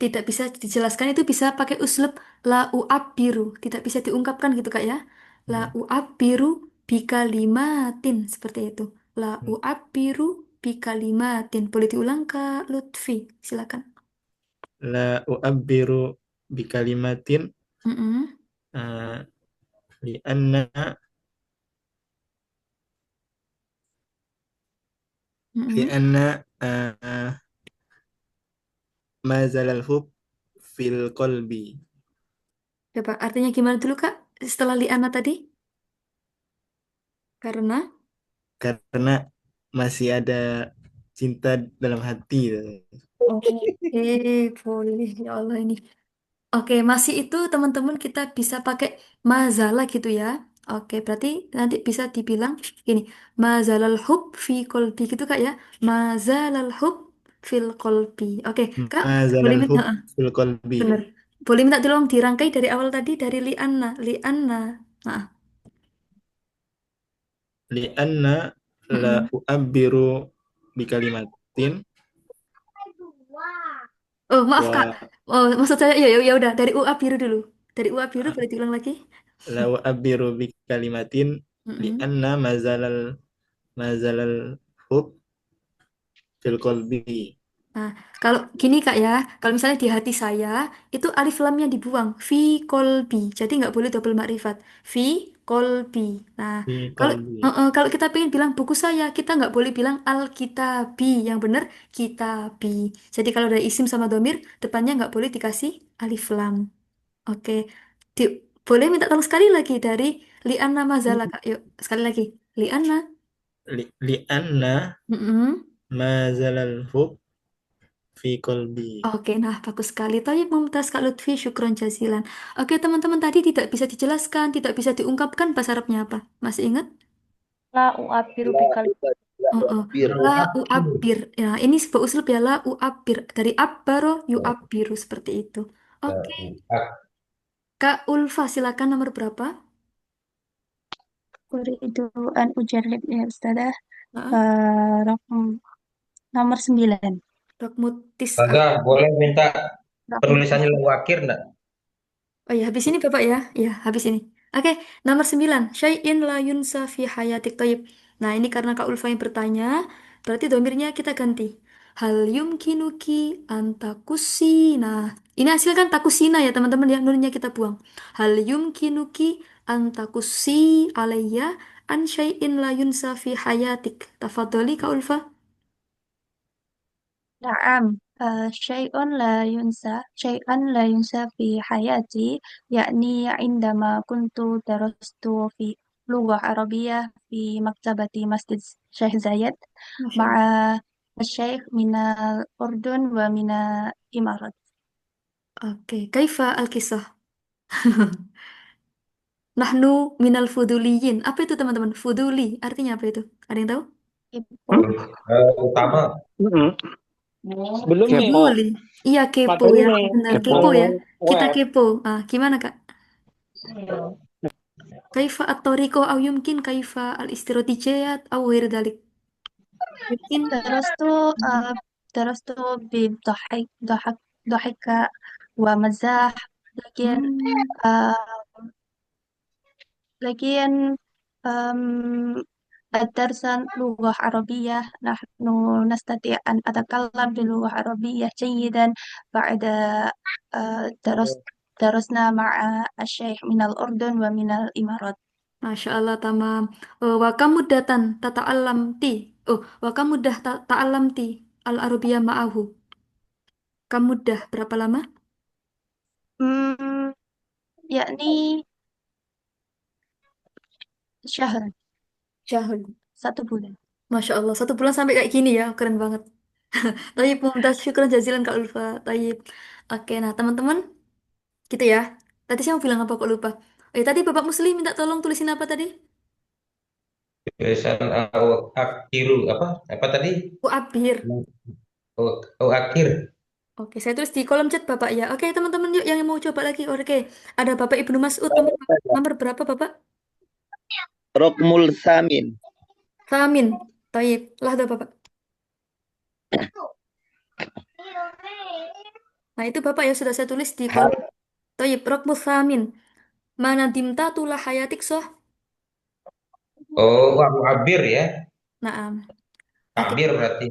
Tidak bisa dijelaskan itu bisa pakai uslub la u'abbiru. Tidak bisa diungkapkan gitu Kak ya. La Hmm. u'abbiru bikalimatin. Seperti itu. La u'abbiru bikalimatin. Boleh diulang Kak Lutfi. Silakan. La u'abbiru bikalimatin Mm-mm. eh, li anna li Mm-mm. anna ma zalal hub fil qalbi. Coba artinya gimana dulu Kak? Setelah li'ana tadi? Karena Karena masih ada cinta dalam hati. oke, boleh ya Allah ini. Oke, masih itu teman-teman kita bisa pakai mazalah gitu ya. Oke, berarti nanti bisa dibilang gini, mazalal hub fi kolbi gitu Kak ya. Mazalal hub fil kolbi. Oke, Kak, Ma boleh zalal minta, hub fil qalbi. bener. Boleh minta tolong dirangkai dari awal tadi dari li'anna, li'anna. Nah, Li anna la mm-mm. u'abbiru bikalimatin Oh, maaf Kak. wa Oh, maksud saya ya ya ya udah dari UA biru dulu. Dari UA biru boleh diulang lagi? la u'abbiru bikalimatin li Mm-mm. anna mazalal hub fil qalbi. Nah, kalau gini Kak ya, kalau misalnya di hati saya itu alif lamnya dibuang, fi kolbi. Jadi nggak boleh double makrifat. Fi kolbi. Nah, Fi kalau qalbi. kalau kita pengen bilang buku saya, kita nggak boleh bilang al-kitabi. Yang benar kitabi. Jadi kalau ada isim sama domir, depannya nggak boleh dikasih alif lam. Oke. Di- Boleh minta tolong sekali lagi dari Liana Mazala, Kak. Yuk, sekali lagi. Liana. Li anna Mm-mm. mazalal hub fi qalbi. Oke, nah bagus sekali. Tanya Mumtaz Kak Lutfi, syukron jazilan. Oke, teman-teman tadi tidak bisa dijelaskan, tidak bisa diungkapkan bahasa Arabnya apa? Masih ingat? La u'abiru La bikal. la Oh, u'abbir. la u'abbir. Nah, ini sebuah uslub ya, la u'abbir. Dari abbaro yu'abbiru, seperti itu. Oke, Kak Ulfa, silakan nomor berapa? Uridu an ujarlib ya Ustazah. Nah, Raqam nomor 9. Rokmutis. Maka boleh minta Raqam penulisannya wakir enggak? Oh ya, habis ini Bapak ya. Ya, habis ini. Oke, nomor 9. Syai'in la yunsa fi hayatik thayyib. Nah, ini karena Kak Ulfa yang bertanya, berarti domirnya kita ganti. Hal yumkinuki antakusi. Nah, ini hasil kan takusina ya teman-teman ya, nunnya kita buang. Hal yumkinuki antakusi alayya an syai'in la yunsa fi hayatik. Tafadholi Kak Ulfa. نعم شيئا لا ينسى في حياتي يعني عندما كنت درست في لغة عربية في مكتبة مسجد شيخ زايد Masya مع Allah. الشيخ من الأردن ومن الإمارات. Oke, kaifa al-kisah? Nahnu minal fuduliyin. Apa itu teman-teman? Fuduli. Artinya apa itu? Ada yang tahu? Ibu. Utama. Belum nih. Fuduli. Iya, kepo Materi ya. nih. Benar, Kepo. kepo ya. Kita Web. kepo. Ah, gimana, Kak? Kaifa at-tariqah au yumkin kaifa al-istirotijayat au ghair dalik. Mungkin درست بضحك ضحك ومزاح لكن hmm, آه، لكن آم، الدرس لغة عربية نحن نستطيع أن أتكلم باللغة العربية جيدا بعد درسنا مع الشيخ من الأردن ومن الإمارات. Masya Allah, tamam. Wa kamu datan tata'allam ti. Wa kamu dah ta'allam ti al-arabiyah ma'ahu. Kamu dah berapa lama? Hmm, yakni syahr, Syahud. 1 bulan. Masya Allah, 1 bulan sampai kayak gini ya, keren banget. Tayyip, mumtaz, syukran jazilan Kak Ulfa. Tayyip. Oke, nah teman-teman, gitu ya. Tadi saya mau bilang apa kok lupa. Tadi Bapak Muslim minta tolong tulisin apa tadi? Tulisan akiru apa? Apa tadi? Abir. Akhir. Oke, saya tulis di kolom chat Bapak ya. Oke, teman-teman yuk yang mau coba lagi. Oke, ada Bapak Ibnu Mas'ud nomor berapa Bapak? Rokmul Samin. Samin. Tayyip. Lah ada Bapak. Nah, itu Bapak ya sudah saya tulis di kolom. Tayyip. Rokmus Samin. Mana dimta tulah hayatik soh. Oh, Abir ya. Naam. Oke. Abir berarti.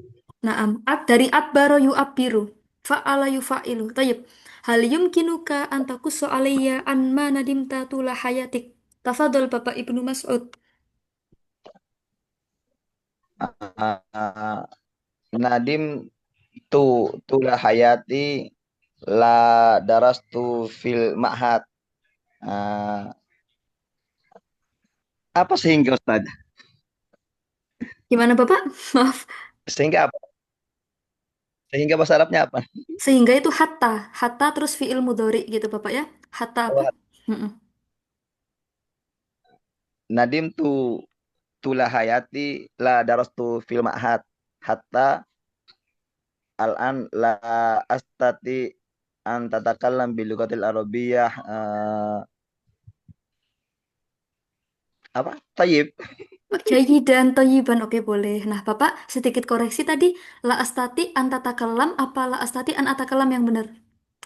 Naam. Dari abbaro yu abbiru. Fa'ala yu fa'ilu. Tayyip. Hal yumkinuka antakusso alaiya an mana dimta tulah hayatik. Tafadol Bapak Ibnu Mas'ud. Ah, Nadim tulah hayati la darastu fil ma'had. Ah, apa sehingga Ustaz? Gimana Bapak? Maaf. Sehingga apa? Sehingga bahasa Arabnya apa? Sehingga itu hatta. Hatta terus fi'il mudhari gitu Bapak ya. Hatta apa? Mm-mm. Nadim tulah hayati la darastu fil ma'had hatta al-an la astati an tatakallam bil lughatil arabiyyah apa? Tayyib. Jayidan, toyiban, oke boleh. Nah, Bapak sedikit koreksi tadi. La astati an tatakalam apa la astati an atakalam yang benar?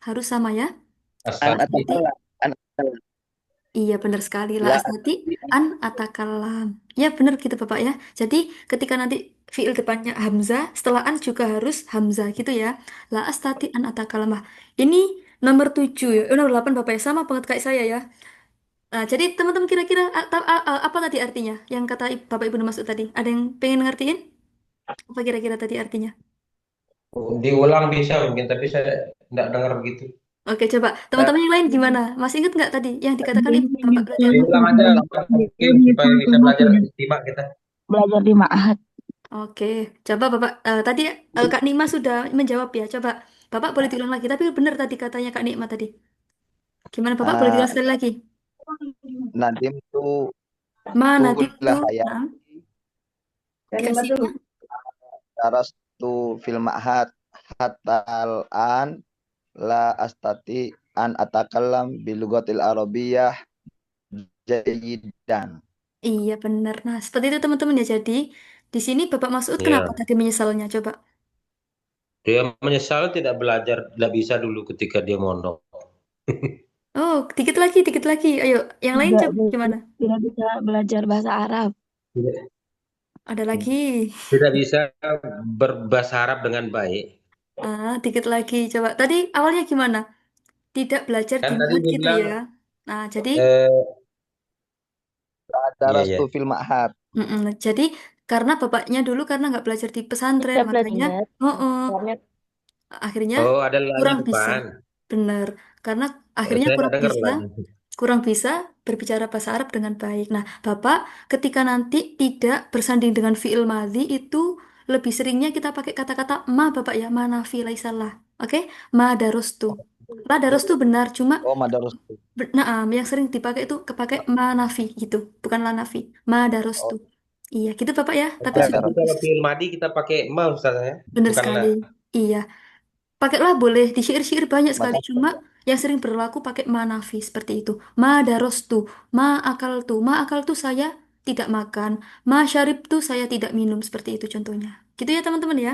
Harus sama ya. An Astati. Astati. atakalam an atakalam Iya benar sekali. La la astati astati an atakalam. Ya benar gitu Bapak ya. Jadi ketika nanti fiil depannya hamzah, setelah an juga harus hamzah gitu ya. La astati an atakalam. Nah, ini nomor 7 ya. Nomor 8 Bapak ya. Sama banget kayak saya ya. Nah, jadi teman-teman kira-kira apa tadi artinya? Yang kata Bapak Ibu Masuk tadi. Ada yang pengen ngertiin? Apa kira-kira tadi artinya? Diulang bisa mungkin, tapi saya tidak dengar begitu. Oke, coba. Teman-teman yang lain gimana? Masih ingat nggak tadi yang dikatakan Bapak belajar? Diulang aja mungkin supaya bisa belajar istimak kita. Belajar di ma'had. Oke, coba Bapak. Tadi Kak Nima sudah menjawab ya. Coba Bapak boleh diulang lagi. Tapi benar tadi katanya Kak Nikma tadi. Gimana Bapak boleh diulang sekali lagi? Nadim Mana tulah itu? hayati Nah, dikasihnya. darastu fil ma'had hatta al-an la astati an atakallam bil lughatil arabiyyah jayidan. Iya benar. Nah, seperti itu teman-teman ya. Jadi di sini Bapak Masud kenapa Ya, tadi menyesalnya? Coba. dia menyesal tidak belajar, tidak bisa dulu ketika dia mondok. Oh, dikit lagi, dikit lagi. Ayo, yang lain coba gimana? Tidak bisa belajar bahasa Arab. Tidak, Ada lagi. tidak bisa berbahasa Arab dengan baik. Dikit lagi. Coba. Tadi awalnya gimana? Tidak belajar di Kan tadi MAT dia gitu bilang, ya. Nah, jadi eh, iya, Darastu iya. fil ma'had. jadi karena bapaknya dulu karena nggak belajar di pesantren, Bisa makanya belajar. oh, oh, Soalnya akhirnya Oh, ada lagi kurang bisa. depan. Benar. Karena akhirnya Saya tidak dengar lagi. kurang bisa berbicara bahasa Arab dengan baik. Nah, Bapak ketika nanti tidak bersanding dengan fi'il madhi itu lebih seringnya kita pakai kata-kata ma Bapak ya, ma nafi laisalah. Oke? Ma darostu. La darostu benar, cuma Oh, madarustu. Yang sering dipakai itu kepakai manafi gitu, bukan lanafi. Madarostu. Oh, Iya, gitu Bapak ya. Tapi Nah, sudah tapi bagus. kalau fi'il madi kita pakai ma Ustaz ya, Benar bukan la. sekali. Iya. Pakailah boleh di syair-syair banyak sekali. mata. Cuma yang sering berlaku pakai manafi seperti itu. Ma darostu, ma akal tu saya tidak makan, ma syarib tu saya tidak minum seperti itu contohnya. Gitu ya teman-teman ya.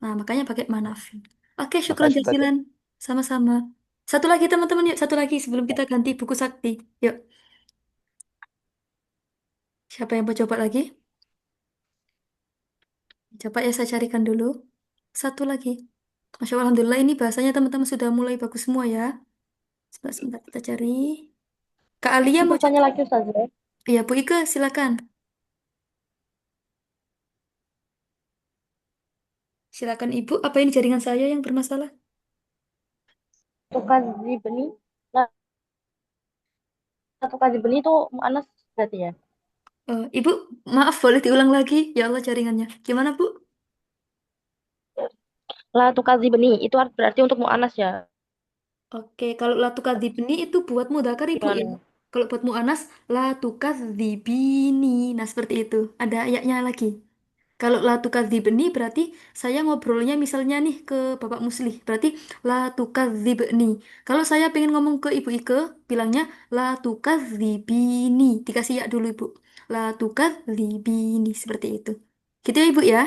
Nah makanya pakai manafi. Oke, syukran Makasih Ustaz ya. jazilan. Sama-sama. Satu lagi teman-teman yuk, satu lagi sebelum kita ganti buku sakti. Yuk, siapa yang mau coba lagi? Coba ya saya carikan dulu. Satu lagi. Masya Allah, Alhamdulillah ini bahasanya teman-teman sudah mulai bagus semua ya. Sebentar, sebentar kita cari. Kak Alia mau Bukannya coba? lagi Ustaz ya. Iya, Bu Ike, silakan. Silakan Ibu. Apa ini jaringan saya yang bermasalah? Tukadzibni. Lah, tukadzibni itu mu'annas berarti ya. Ibu, maaf boleh diulang lagi? Ya Allah, jaringannya. Gimana, Bu? La tukadzibni itu berarti untuk mu'annas ya. Oke, kalau latukadzibni itu buat mudzakkar Ibu ya. Gimana? Kalau buat mu'anas, latukadzibini. Nah, seperti itu. Ada ayatnya lagi. Kalau latukadzibni berarti saya ngobrolnya misalnya nih ke Bapak Muslih. Berarti latukadzibni. Kalau saya pengen ngomong ke Ibu Ike, bilangnya latukadzibini. Dikasih ya dulu Ibu. Latukadzibini. Seperti itu. Gitu ya Ibu ya.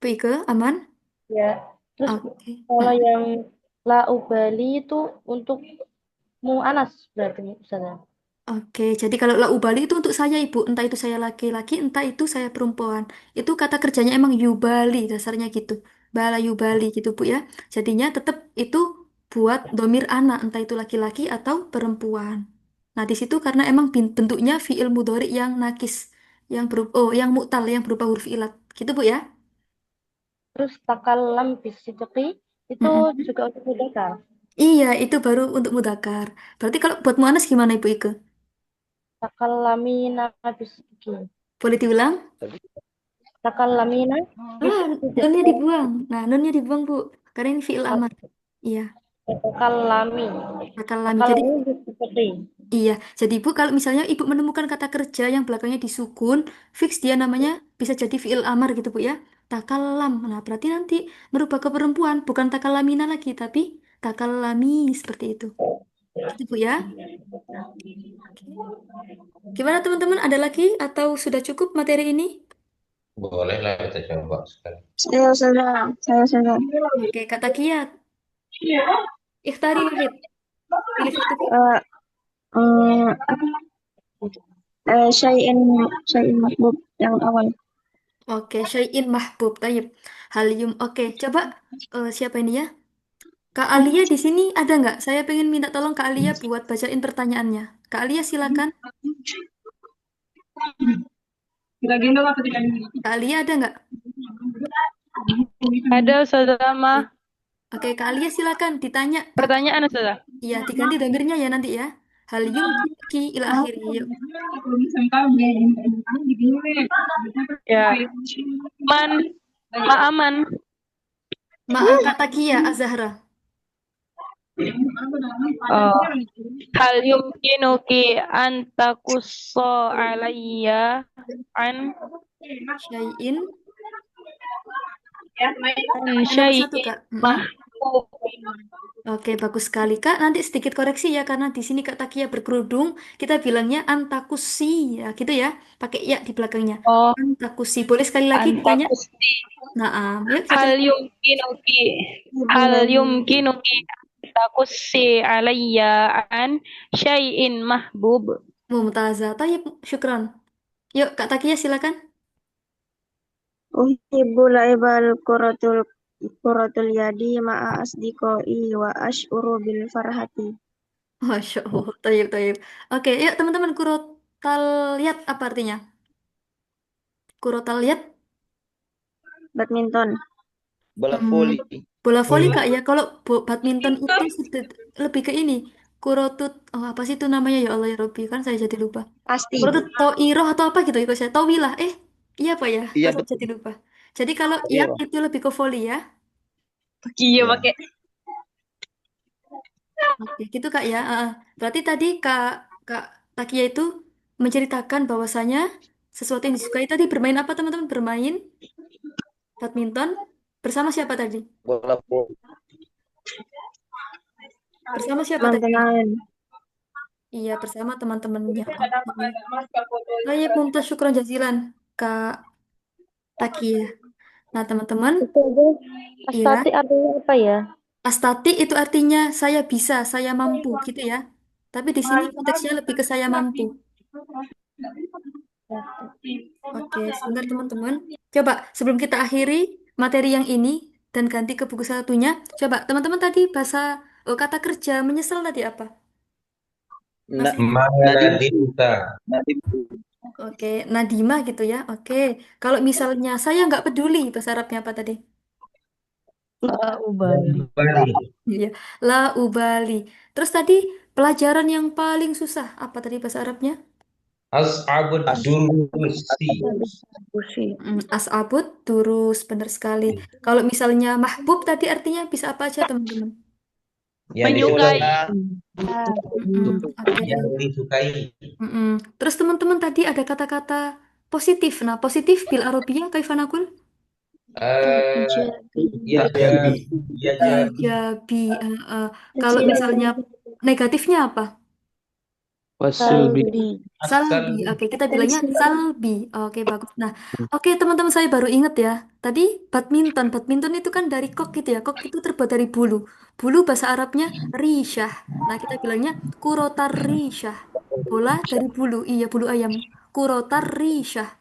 Ibu Ike, aman? Ya. Terus Oke. kalau yang la ubali itu untuk mu'annas berarti Ustaz ya. Oke, jadi kalau la ubali itu untuk saya Ibu, entah itu saya laki-laki, entah itu saya perempuan. Itu kata kerjanya emang yubali, dasarnya gitu. Bala yubali gitu Bu ya. Jadinya tetap itu buat domir anak, entah itu laki-laki atau perempuan. Nah, di situ karena emang bentuknya fiil mudhari yang nakis, yang yang mu'tal, yang berupa huruf ilat. Gitu Bu ya. Terus takallam bisidqi itu Mm-mm. juga untuk mudzakkar. Iya, itu baru untuk mudakar. Berarti kalau buat muannas gimana Ibu Ike? Takallamina bisidqi. Boleh diulang? Takallamina Ah, nunnya bisidqi. dibuang. Nah, nunnya dibuang, Bu. Karena ini fi'il amar. Iya, Takallami. takalami. Jadi, Takallami bisidqi. iya. Jadi, Bu, kalau misalnya Ibu menemukan kata kerja yang belakangnya disukun, fix dia namanya bisa jadi fi'il amar gitu, Bu ya. Takalam. Nah, berarti nanti merubah ke perempuan. Bukan takalamina lagi, tapi takalami. Seperti itu. Gitu, Bu ya. Oke. Gimana, teman-teman? Ada lagi atau sudah cukup materi ini? Boleh lah kita coba sekali. Saya sudah. Oke, kata kiat. Ikhtari wahid. Pilih satu, Bu. Eh, apa? Syai'in matlub yang awal. Oke, syai'in mahbub. Tayyib. Halium. Oke, coba siapa ini ya? Kak Alia di sini ada nggak? Saya pengen minta tolong Kak Alia buat bacain pertanyaannya. Kak Alia silakan. Kak Alia ada nggak? Ada Ustazah mah. Oke, Kak Alia silakan ditanya. Pertanyaan Ustazah. Iya, diganti domirnya ya nanti ya. Halium ki ila akhiri. Yuk. Ya. Man. Ma'aman. Kata Kia Azahra. Oh. Hal yumkinuki an takusso alayya an Syai'in. an Nomor satu, Kak. mahbub. Oke, bagus sekali, Kak. Nanti sedikit koreksi ya, karena di sini Kak Takia berkerudung. Kita bilangnya antakusi, ya gitu ya. Pakai ya di belakangnya. Oh, Antakusi. Boleh sekali lagi ditanya? antakusti. Nah, yuk Hal silakan. yumkinuki hal yumkinuki takussi alayya an syai'in mahbub. Mumtazah. Tayyib, syukran. Yuk, Kak Takia silakan. Uhibbu laibal kuratul yadi ma'a asdiqoi wa ash'uru bil farhati. Masya Allah. Tayyib, tayyib. Oke, yuk teman-teman. Kurotaliyat apa artinya? Kurotaliyat? Badminton. Bola Hmm, voli. bola voli Kak ya. Kalau badminton itu lebih ke ini. Kurotut, apa sih itu namanya ya Allah ya Robbi, kan saya jadi lupa. Pasti. Kurotut toiroh atau apa gitu ya saya. Tawilah, iya apa ya? Iya Kok saya betul. jadi lupa. Jadi kalau Iya. yang itu lebih ke voli ya. Iya Iya. pakai Oke, gitu Kak ya. Berarti tadi Kak Takia itu menceritakan bahwasanya sesuatu yang disukai tadi bermain apa teman-teman? Bermain badminton bersama siapa tadi? Bola voli. Bersama siapa tadi? Teman-teman. Iya, bersama teman-temannya. Oke. Baik, mumtaz syukran jazilan Kak Takia. Nah, teman-teman, Itu aja. ya, Astati artinya apa ya? astati itu artinya saya bisa, saya mampu, gitu ya. Tapi di sini konteksnya lebih ke saya mampu. Oke, sebentar teman-teman. Coba sebelum kita akhiri materi yang ini dan ganti ke buku satunya, coba teman-teman tadi bahasa kata kerja menyesal tadi apa? Na- Masih? Nadim, Mahadinta. Nadim, Oke, Nadima gitu ya. Oke, kalau misalnya saya nggak peduli bahasa Arabnya apa tadi? Bali. Iya, la ubali. Terus tadi pelajaran yang paling susah apa tadi bahasa Arabnya? As'abud As, durusi. As'abut, turus, benar sekali. Kalau misalnya mahbub tadi artinya bisa apa aja teman-teman? Yang Menyukai. disukai. Oke. Yang disukai. Terus teman-teman tadi ada kata-kata positif. Nah, positif bil Arabiyah kaifa naqul? Eh, ya Jabi. ya jadi. Ijabi. Kalau misalnya negatifnya apa? Wasilbi. Salbi. Oke, kita bilangnya salbi. Oke, bagus. Nah, oke teman-teman saya baru ingat ya. Tadi badminton. Badminton itu kan dari kok gitu ya. Kok itu terbuat dari bulu. Bulu bahasa Arabnya rishah. Nah, kita bilangnya kurotar rishah. Bola dari bulu. Iya, bulu ayam. Kurotar rishah.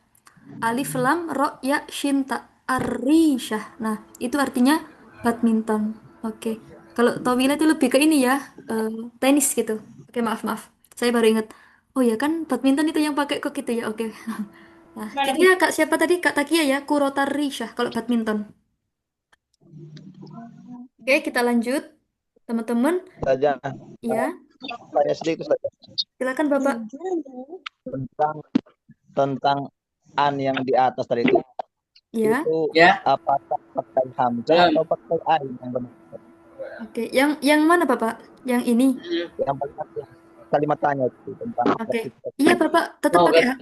Alif lam ro ya shinta. Arishah. Nah, itu artinya badminton. Oke. Kalau tawila itu lebih ke ini ya. eh, Tenis gitu. Oke, maaf, maaf. Saya baru ingat. Oh ya kan badminton itu yang pakai kok gitu ya. Oke. Nah, gitu ya Kak siapa tadi? Kak Takia ya, Kurotar Rishah kalau badminton. Oke, kita lanjut. Teman-teman, Saja. ya, Tanya sedikit saja silakan Bapak. tentang tentang an yang di atas tadi itu. Ya. Itu apakah pakai hamzah atau pakai ain yang benar? Oke, yang mana Bapak? Yang ini. Yang paling atas, kalimat tanya itu tentang Oke. Iya Bapak, tetap pakai ha.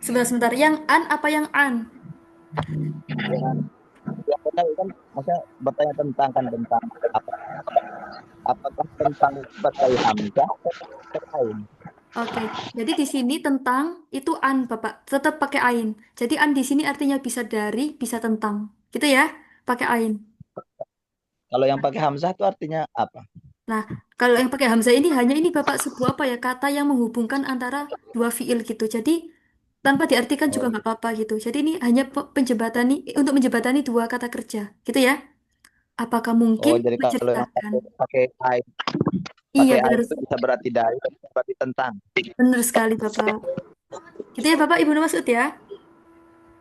Sebentar, sebentar. Yang an apa yang an? yang benar kan maksudnya bertanya tentang apa? Apakah tentang pakai hamzah atau pakai ain? Oke, jadi di sini tentang itu an Bapak, tetap pakai ain. Jadi an di sini artinya bisa dari, bisa tentang. Gitu ya, pakai ain. Kalau yang pakai hamzah itu artinya apa? Nah, kalau yang pakai hamzah ini hanya ini Bapak sebuah apa ya kata yang menghubungkan antara dua fiil gitu. Jadi tanpa diartikan juga nggak apa-apa gitu. Jadi ini hanya penjebatani untuk menjebatani dua kata kerja, gitu ya. Apakah mungkin Oh, jadi kalau yang menceritakan? pakai ain, Iya, pakai ain benar, itu bisa berarti dari, bisa berarti tentang. benar sekali Bapak. Gitu ya Bapak, Ibu Masud ya.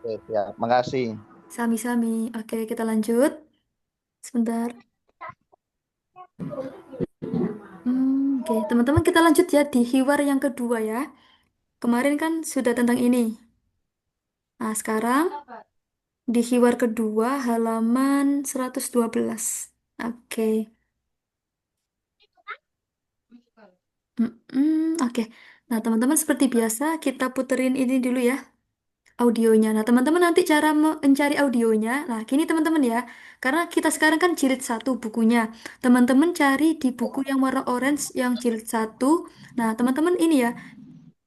Oke, siap. Makasih. Sami-sami. Oke, kita lanjut. Sebentar. Oke, teman-teman kita lanjut ya di hiwar yang kedua ya. Kemarin kan sudah tentang ini. Nah, sekarang di hiwar kedua halaman 112. Oke. Oke. Nah, teman-teman seperti biasa kita puterin ini dulu ya audionya. Nah, teman-teman nanti cara mencari audionya. Nah, gini teman-teman ya. Karena kita sekarang kan jilid satu bukunya. Teman-teman cari di buku yang warna orange yang jilid satu. Nah, teman-teman ini ya.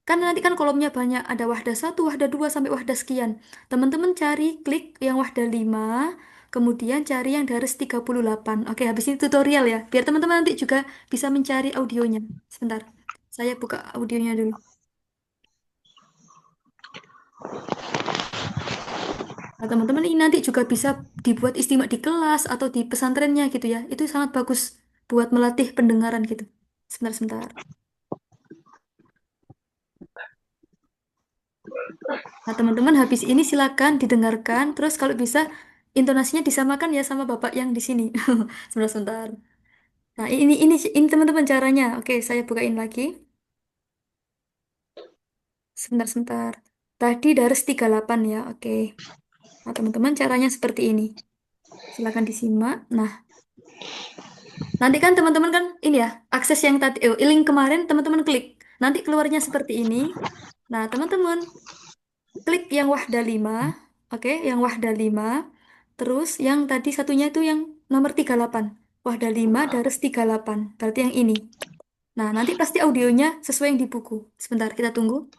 Kan nanti kan kolomnya banyak. Ada wahdah satu, wahdah dua, sampai wahdah sekian. Teman-teman cari klik yang wahdah 5. Kemudian cari yang daris 38. Oke, habis ini tutorial ya. Biar teman-teman nanti juga bisa mencari audionya. Sebentar. Saya buka audionya dulu. Nah, teman-teman ini nanti juga bisa dibuat istimak di kelas atau di pesantrennya gitu ya. Itu sangat bagus buat melatih pendengaran gitu. Sebentar-sebentar. Nah, teman-teman habis ini silakan didengarkan. Terus kalau bisa intonasinya disamakan ya sama Bapak yang di sini. Sebentar-sebentar. Nah, ini teman-teman caranya. Oke, saya bukain lagi. Sebentar-sebentar. Tadi daris 38 ya. Oke. Nah, teman-teman caranya seperti ini. Silakan disimak. Nah, Nanti kan teman-teman kan ini ya, akses yang tadi, link kemarin teman-teman klik. Nanti keluarnya seperti ini. Nah, teman-teman klik yang wahda 5, oke, yang wahda 5. Terus yang tadi satunya itu yang nomor 38. Wahda 5 Darus 38. Berarti yang ini. Nah, nanti pasti audionya sesuai yang di buku. Sebentar, kita tunggu.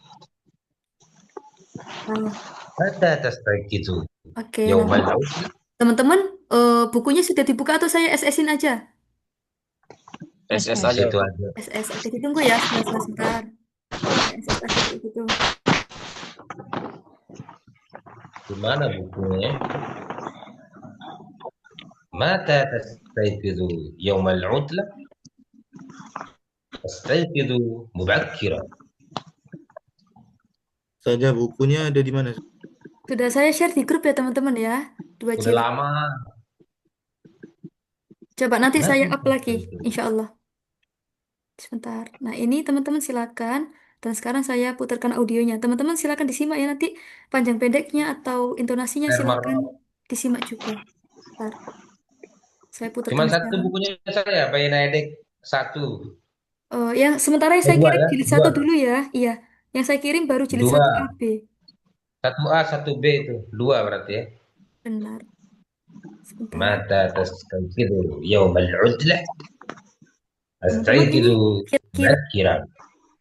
Nah, Mata tastayqizu oke, nah yaumal usri. teman-teman bukunya sudah dibuka atau saya SS-in aja? SS Di aja. situ aja. SS, oke ditunggu ya, sebentar. SS aja kayak gitu. Di mana bukunya? Mata tastayqizu yaumal utla. Tastayqizu mubakkiran. Saja bukunya ada di mana? Sudah saya share di grup ya teman-teman ya. 2 Udah jilid. lama. Coba nanti Mata saya up lagi, tastayqizu. insya Allah. Sebentar. Nah ini teman-teman silakan. Dan sekarang saya putarkan audionya. Teman-teman silakan disimak ya nanti panjang pendeknya atau intonasinya silakan Marah. disimak juga. Bentar. Saya Cuma putarkan satu sekarang. bukunya saya, Bayi Naedek satu. Yang sementara yang saya Dua kirim ya, jilid dua. 1 dulu ya. Iya. Yang saya kirim baru jilid 1 Dua. AB. 1A, 1B itu. Dua berarti ya. Benar. Sebentar. Mata tastayqizu yaumal utla. Teman-teman ini Tastayqizu kira-kira mubakkiran.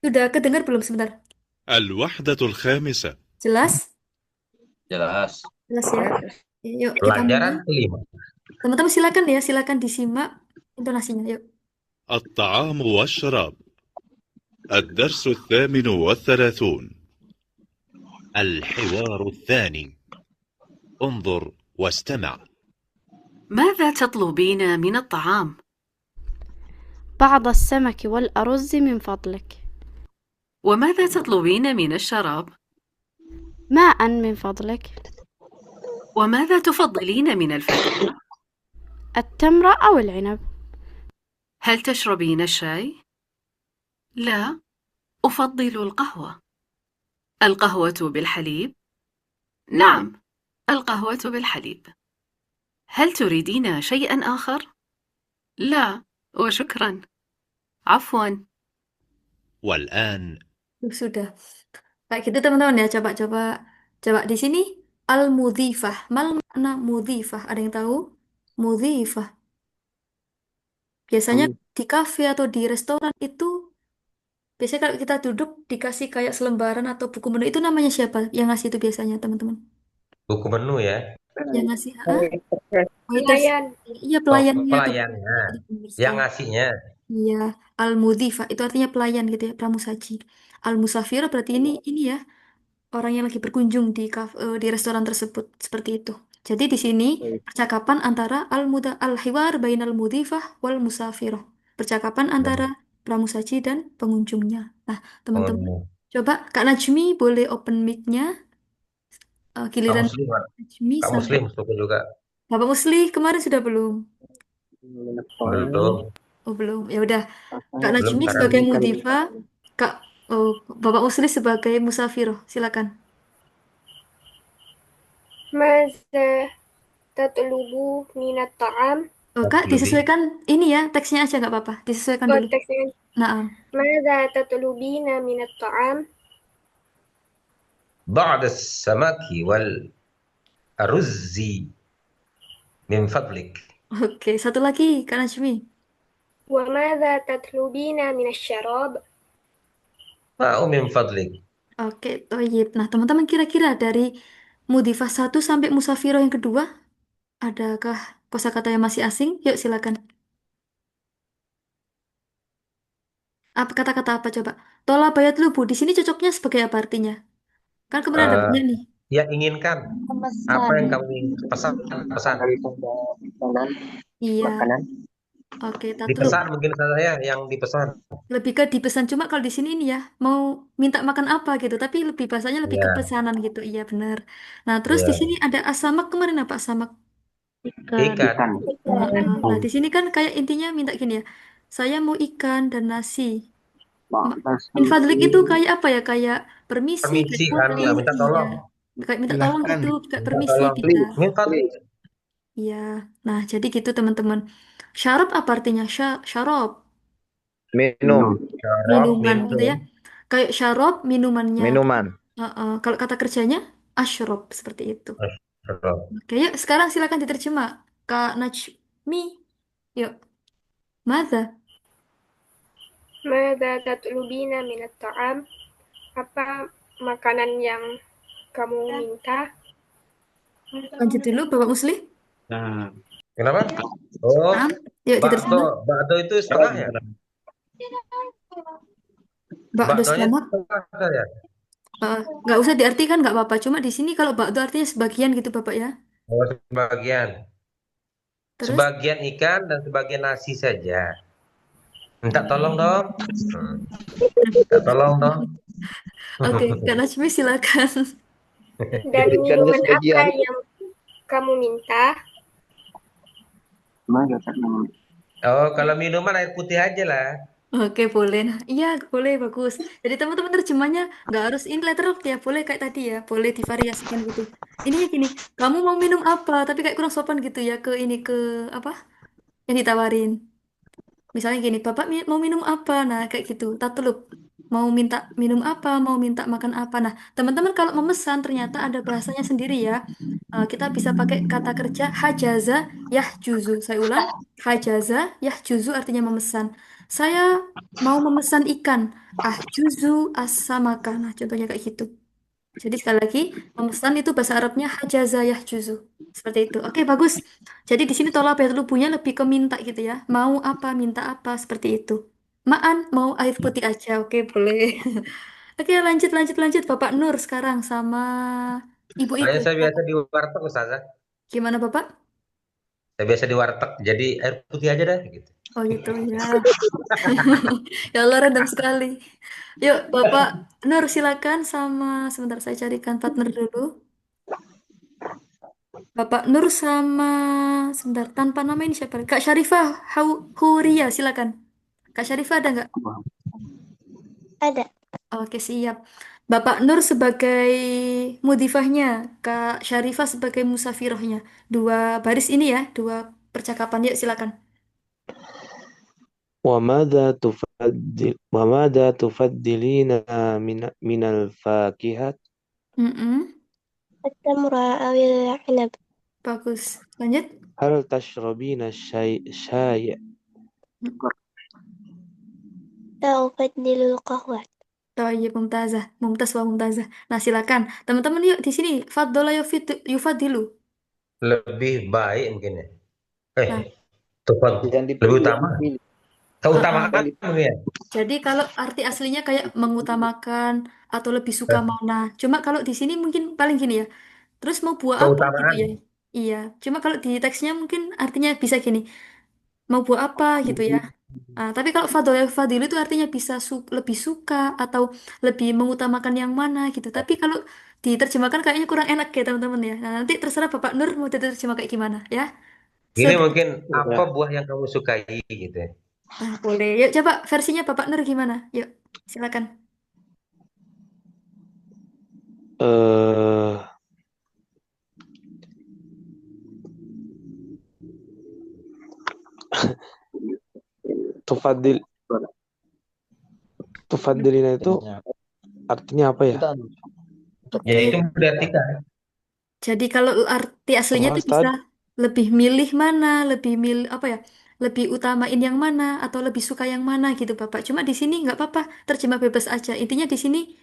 sudah kedengar belum sebentar? الوحدة الخامسة. Jelas? Jelas. Jelas ya. Yuk kita Pelajaran mulai. kelima. Teman-teman silakan ya, silakan disimak intonasinya. Yuk. الطعام والشراب. الدرس 38. الحوار الثاني. انظر واستمع. ماذا تطلبين من الطعام؟ بعض السمك والأرز من فضلك. وماذا تطلبين من الشراب؟ ماء من فضلك. وماذا تفضلين من الفاكهة؟ التمر أو العنب. هل تشربين الشاي؟ لا، أفضل القهوة. القهوة بالحليب؟ نعم، القهوة بالحليب. هل تريدين شيئا آخر؟ لا، وشكرا. عفوا. والآن Sudah. Kayak gitu teman-teman ya, coba di sini al-mudhifah. Mal makna mudhifah? Ada yang tahu? Mudhifah. Biasanya di kafe atau di restoran itu biasanya kalau kita duduk dikasih kayak selembaran atau buku menu itu namanya siapa? Yang ngasih itu biasanya teman-teman. Buku menu ya. Yang ngasih, waiters. Pelayan. Iya Oh, pelayannya pelayannya. pemirsa. Yang ngasihnya. Iya, al-mudhifah itu artinya pelayan gitu ya, pramusaji. Al-musafir berarti ini ya, orang yang lagi berkunjung di restoran tersebut seperti itu. Jadi di sini percakapan antara al-hiwar bainal mudhifah wal musafirah. Percakapan antara pramusaji dan pengunjungnya. Nah, teman-teman, Oh, coba Kak Najmi boleh open mic-nya. Kak Giliran Muslim, Pak. Najmi Kak sama Muslim suka juga. Bapak Musli kemarin sudah belum? Belum. Oh, belum. Ya udah. Kak Belum Najmi sekarang. sebagai mudhifa, Bapak Musli sebagai musafiroh. Silakan. ماذا تطلب من الطعام؟ Kak, disesuaikan ini ya, teksnya aja nggak apa-apa. Disesuaikan dulu. teksnya. Nah, ماذا تطلبين من الطعام؟ بعض السمك والرز من فضلك. oke. Satu lagi, Kak Najmi. وماذا تطلبين من الشراب؟ ماء من فضلك. Oke, toyib. Nah, teman-teman kira-kira dari mudhifah 1 sampai musafiroh yang kedua, adakah kosakata yang masih asing? Yuk, silakan. Apa kata-kata apa coba? Tola bayat lubu. Di sini cocoknya sebagai apa artinya? Kan kemarin ada banyak nih. Yang inginkan. Apa yang kamu pesan? Iya. Oke, tatlub. Dipesan mungkin saya yang dipesan. Lebih ke dipesan, cuma kalau di sini ini ya mau minta makan apa gitu, tapi lebih bahasanya lebih ke Ya. pesanan gitu. Iya benar. Nah, terus di Ya. sini ada asamak, kemarin apa asamak? Ikan. Nah, di sini kan kayak intinya minta gini ya. Saya mau ikan dan nasi. Min fadlik itu kayak apa ya? Kayak permisi, Permisi kayak kan, kopi, ya, minta iya. tolong. Kayak minta tolong Silahkan. gitu, kayak Minta permisi tolong. bisa. Minta tolong. Iya. Nah, jadi gitu teman-teman. Syarab apa artinya? Syarab, Minum. Syarab minuman gitu ya. minum. Kayak syarab minumannya. Minuman. Kalau kata kerjanya asyrab seperti itu. Syarab. Oke, yuk sekarang silakan diterjemah. Kak Najmi, yuk. Mada? Mada tatlubina minat ta'am? Apa makanan yang kamu minta? Lanjut dulu, Bapak Musli. Nah, Kenapa? Oh, Nah, yuk diterjemah. bakdo itu setengah ya? Bakdo Bakdonya setengah. setengah ya? Nggak usah diartikan, nggak apa-apa. Cuma di sini kalau bakdo artinya sebagian gitu, Bapak ya. Oh, sebagian. Terus? Sebagian ikan dan sebagian nasi saja. Minta tolong dong. Minta tolong dong. Oke, Kak Najmi silakan. Dan Ikannya minuman apa sebagian. yang kamu minta? Oh, kalau minuman air putih aja lah. Oke, boleh. Nah, iya, boleh, bagus. Jadi teman-teman terjemahnya nggak harus in lettered ya, boleh kayak tadi ya, boleh divariasikan gitu. Ininya gini, kamu mau minum apa? Tapi kayak kurang sopan gitu ya ke ini ke apa? Yang ditawarin. Misalnya gini, Bapak mau minum apa? Nah, kayak gitu. Tatulub. Mau minta minum apa? Mau minta makan apa? Nah, teman-teman kalau memesan ternyata ada bahasanya sendiri ya. Kita bisa pakai kata kerja hajaza yahjuzu. Saya ulang, hajaza yahjuzu artinya memesan. Saya mau memesan ikan. Ahjuzu as-samaka. Nah, contohnya kayak gitu. Jadi sekali lagi, memesan itu bahasa Arabnya hajaza yahjuzu. Seperti itu. Oke, bagus. Jadi di sini tolak ya punya lebih ke minta gitu ya. Mau apa, minta apa, seperti itu. Maan, mau air putih aja. Oke, boleh. Oke, lanjut, lanjut, lanjut. Bapak Nur sekarang sama ibu-ibu. Soalnya saya biasa di warteg, Ustazah. Gimana, Bapak? Saya biasa di warteg, jadi air putih aja dah gitu. Oh gitu ya. Ya Allah, random sekali. Yuk, Bapak Nur silakan sama sebentar saya carikan partner dulu. Bapak Nur sama sebentar tanpa nama ini siapa? Kak Syarifah Huria silakan. Kak Syarifah ada nggak? Ada. Oke siap. Bapak Nur sebagai mudifahnya, Kak Syarifah sebagai musafirohnya. Dua baris ini ya, dua percakapan. Yuk silakan. وماذا تفضلين من الفاكهة؟ التمر أو العنب. Bagus. Lanjut. هل تشربين شاي؟ لا أفضل القهوة. Iya, mumtazah, mumtaz wa mumtazah. Nah, silakan. Teman-teman yuk di sini. Faddola yufadilu. Lebih baik mungkin ya. Nah, Lebih utama. Keutamaan ya. jadi kalau arti aslinya kayak mengutamakan atau lebih suka mana. Cuma kalau di sini mungkin paling gini ya. Terus mau buah apa gitu Keutamaan. ya. Iya. Cuma kalau di teksnya mungkin artinya bisa gini. Mau buah apa gitu ya. Tapi kalau fadilu itu artinya bisa lebih suka atau lebih mengutamakan yang mana gitu. Tapi kalau diterjemahkan kayaknya kurang enak ya teman-teman ya. Nah, nanti terserah Bapak Nur mau diterjemah kayak gimana ya. Ini mungkin apa buah yang kamu sukai gitu ya. Boleh. Yuk coba versinya Bapak Nur gimana? Yuk, silakan. Tufadilina itu artinya apa ya? Ya itu diartikan. Jadi kalau arti aslinya itu bisa lebih milih mana, lebih milih apa ya? Lebih utamain yang mana atau lebih suka yang mana gitu Bapak. Cuma di sini nggak apa-apa, terjemah bebas aja. Intinya di sini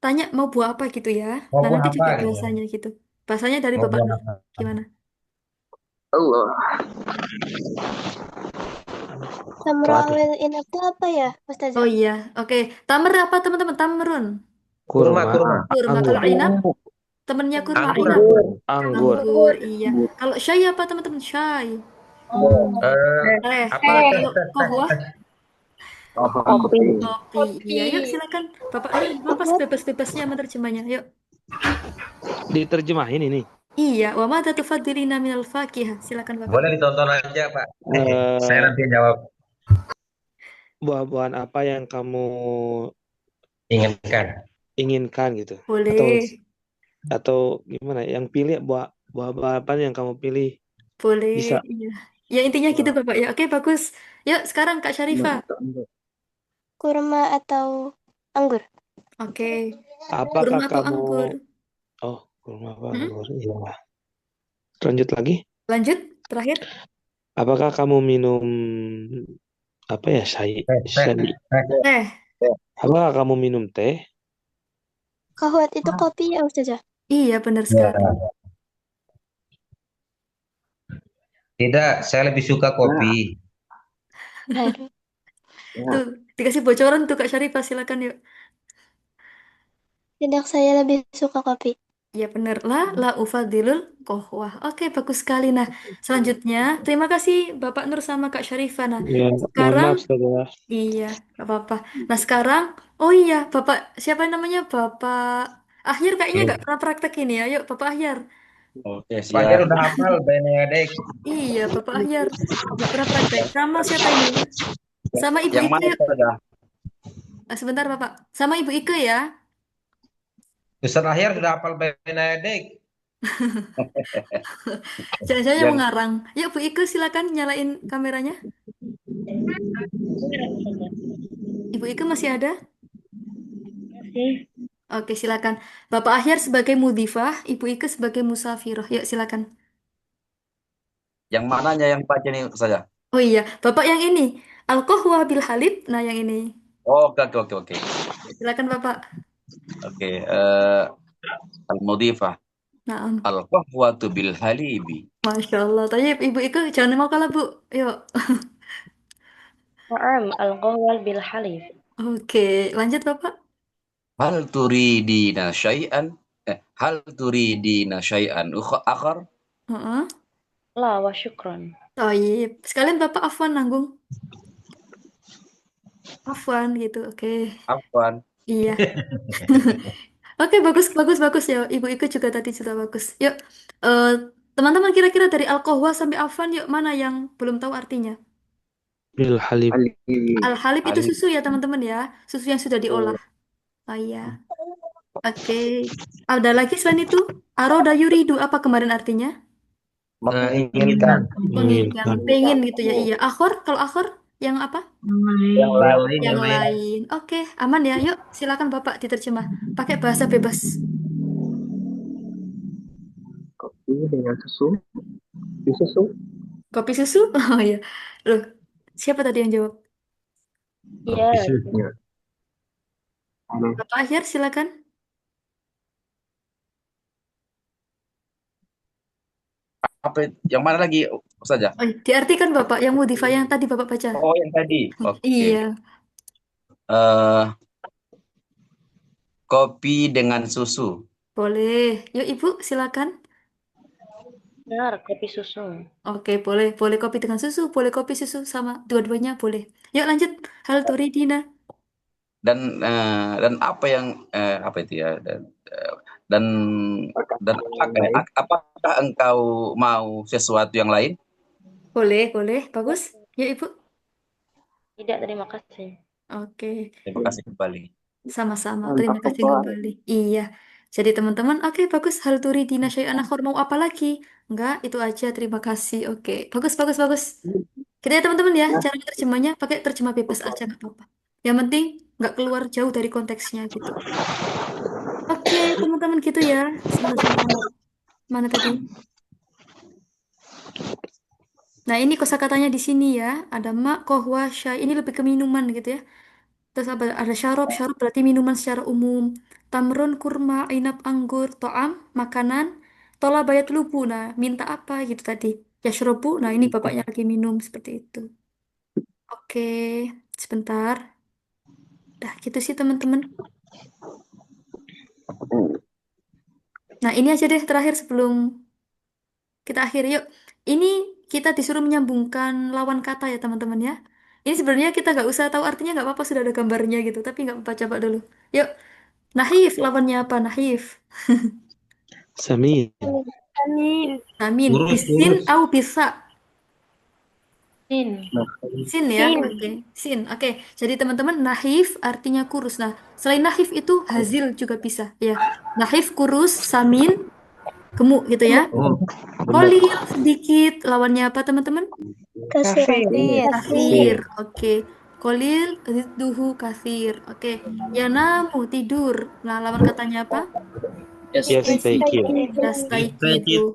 tanya mau buah apa gitu ya. Mau Nah, buah nanti apa juga gitu. bahasanya gitu. Bahasanya dari Mau Bapak buah Nur. apa. Gimana? Allah. Samrawil inap itu apa ya, Ustazah? Oh iya, oke. Tamer apa teman-teman? Tamerun. Kurma. Kurma. Kalau inap, temennya kurma inap. Anggur, iya. Kalau syai apa teman-teman? Syai. Apa Kohwa? kopi. Kopi. Iya, yuk silakan. Bapak Nur, lepas bebas-bebasnya sama terjemahnya. Yuk. Diterjemahin ini. Iya, wa madza tufadzilina minal fakihah. Silakan Bapak. Boleh ditonton aja, Pak. Saya nanti jawab. Buah-buahan apa yang kamu inginkan gitu. Boleh. Atau gimana? Yang pilih buah apa yang kamu pilih? Boleh. Bisa. Iya. Ya intinya gitu Bapak ya. Oke, bagus. Yuk sekarang Kak Syarifah. Kurma atau anggur? Oke. Apakah Kurma atau kamu... anggur? Oh, kurma apa Hmm? anggur? Iya. Lanjut lagi. Lanjut, terakhir. Apakah kamu minum apa ya? Syai. Teh. Apakah kamu minum teh? Kahwat itu kopi ya Ustazah? Iya, benar Ya. sekali. Tidak, saya lebih suka kopi. Aduh. Tuh, dikasih bocoran tuh Kak Syarifah, silakan yuk. Tidak, saya lebih suka kopi. Ya benar la ufadilul kohwah. Oke, bagus sekali. Nah, selanjutnya terima kasih Bapak Nur sama Kak Syarifah. Nah, Ya, mohon sekarang maaf saudara. iya, gak apa-apa. Nah, sekarang oh iya, Bapak siapa namanya? Bapak Ahyar kayaknya nggak pernah praktek ini ya. Yuk, Bapak Ahyar. Oke, Pak Ahyar siap. udah hafal Benedek. Iya, Bapak Ahyar nggak pernah praktek. Sama siapa ini? Sama Ibu Yang Ike mana yuk. saja? Sebentar, Bapak. Sama Ibu Ike ya. Ustaz Ahyar sudah hafal Benedek. Jangan-jangan yang Jangan. mengarang. Yuk, Bu Ike silakan nyalain kameranya. Ibu Ike masih ada? Masih. Oke, silakan. Bapak Ahyar sebagai mudhifah, Ibu Ike sebagai musafirah. Yuk, silakan. Yang mananya yang baca nih saja? Oh iya, Bapak yang ini. Al-Qahwa bil Halib. Nah, yang ini. Oke, oke, oke, oke. Silakan, Bapak. Oke, al-mudhifah. Nah, Al-qahwatu bil halibi. Masya Allah. Tanya Ibu Ike, jangan mau kalah, Bu. Yuk. Naam, al-qahwal bil halif. Oke, lanjut, Bapak. Hal turidina syai'an? Hal turidina syai'an akhar? Heeh. La wa syukran. Taib. Sekalian Bapak Afwan nanggung. Afwan gitu. Oke. Afwan. Iya. Oke, bagus, bagus, bagus ya. Ibu Ike juga tadi sudah bagus. Yuk, eh, teman-teman kira-kira dari Al-Qahwa sampai Afwan, yuk mana yang belum tahu artinya? Bil halib. Al-Halib itu Halib. susu ya teman-teman ya. Susu yang sudah diolah. Oh iya. Oke. Ada lagi selain itu? Aroda yuridu apa kemarin artinya? Menginginkan. Menginginkan. Pengen gitu ya. Iya. Akhor, kalau akhor yang apa? Yang lain, Yang lain. Oke, aman ya. Yuk, silakan Bapak diterjemah. Pakai bahasa bebas. Kopi dengan susu. Susu. Kopi susu? Oh iya. Loh, siapa tadi yang jawab? Iya. Bapak Ahyar, silakan. Apa yang mana lagi saja? Oh, iya. Diartikan Bapak yang mudhifah yang tadi Bapak baca. Oh, yang tadi. Oke. Iya. Kopi dengan susu. Boleh. Yuk Ibu, silakan. Benar, kopi susu. Oke, boleh. Boleh kopi dengan susu, boleh kopi susu sama dua-duanya boleh. Yuk lanjut. Hal turidina. Dan apa yang apa itu ya? Dan apakah engkau mau sesuatu yang lain? Boleh, boleh. Bagus. Yuk Ibu. Tidak, terima kasih. Oke. Terima kasih kembali. Sama-sama. Terima kasih kembali. Iya. Jadi teman-teman, oke bagus. Hal turidina syai'an akhar, mau apa lagi? Enggak, itu aja. Terima kasih. Oke. Bagus, bagus, bagus. Kita ya teman-teman ya, cara terjemahnya pakai terjemah bebas aja nggak apa-apa. Yang penting nggak keluar jauh dari konteksnya gitu. Oke, teman-teman gitu ya. Sebentar. Mana tadi? Nah, ini kosakatanya di sini ya. Ada mak, kohwa, syai. Ini lebih ke minuman gitu ya. Terus ada syarab, syarab berarti minuman secara umum. Tamrun, kurma, inap, anggur, to'am, makanan. Tola bayat lubu, nah minta apa gitu tadi. Yashrobu, nah ini bapaknya lagi minum seperti itu. Oke, sebentar. Dah gitu sih teman-teman. Nah ini aja deh terakhir sebelum kita akhiri yuk. Ini kita disuruh menyambungkan lawan kata ya teman-teman ya. Ini sebenarnya kita nggak usah tahu artinya nggak apa-apa sudah ada gambarnya gitu. Tapi nggak apa-apa coba dulu. Yuk. Nahif lawannya apa? Nahif. Samin. Samin. Bisin au bisa. Sin ya. Oke. Sin. Oke. Jadi teman-teman nahif artinya kurus. Nah, selain nahif itu hazil juga bisa ya. Nahif kurus, samin Gemuk gitu ya. Gemuk. Kolil sedikit. Lawannya apa teman-teman? Kasir. Kasir. Oke. Kolil duhu kasir. Oke. Yanamu tidur. Nah, lawan katanya apa? Yastayqidh. Yastaikidu.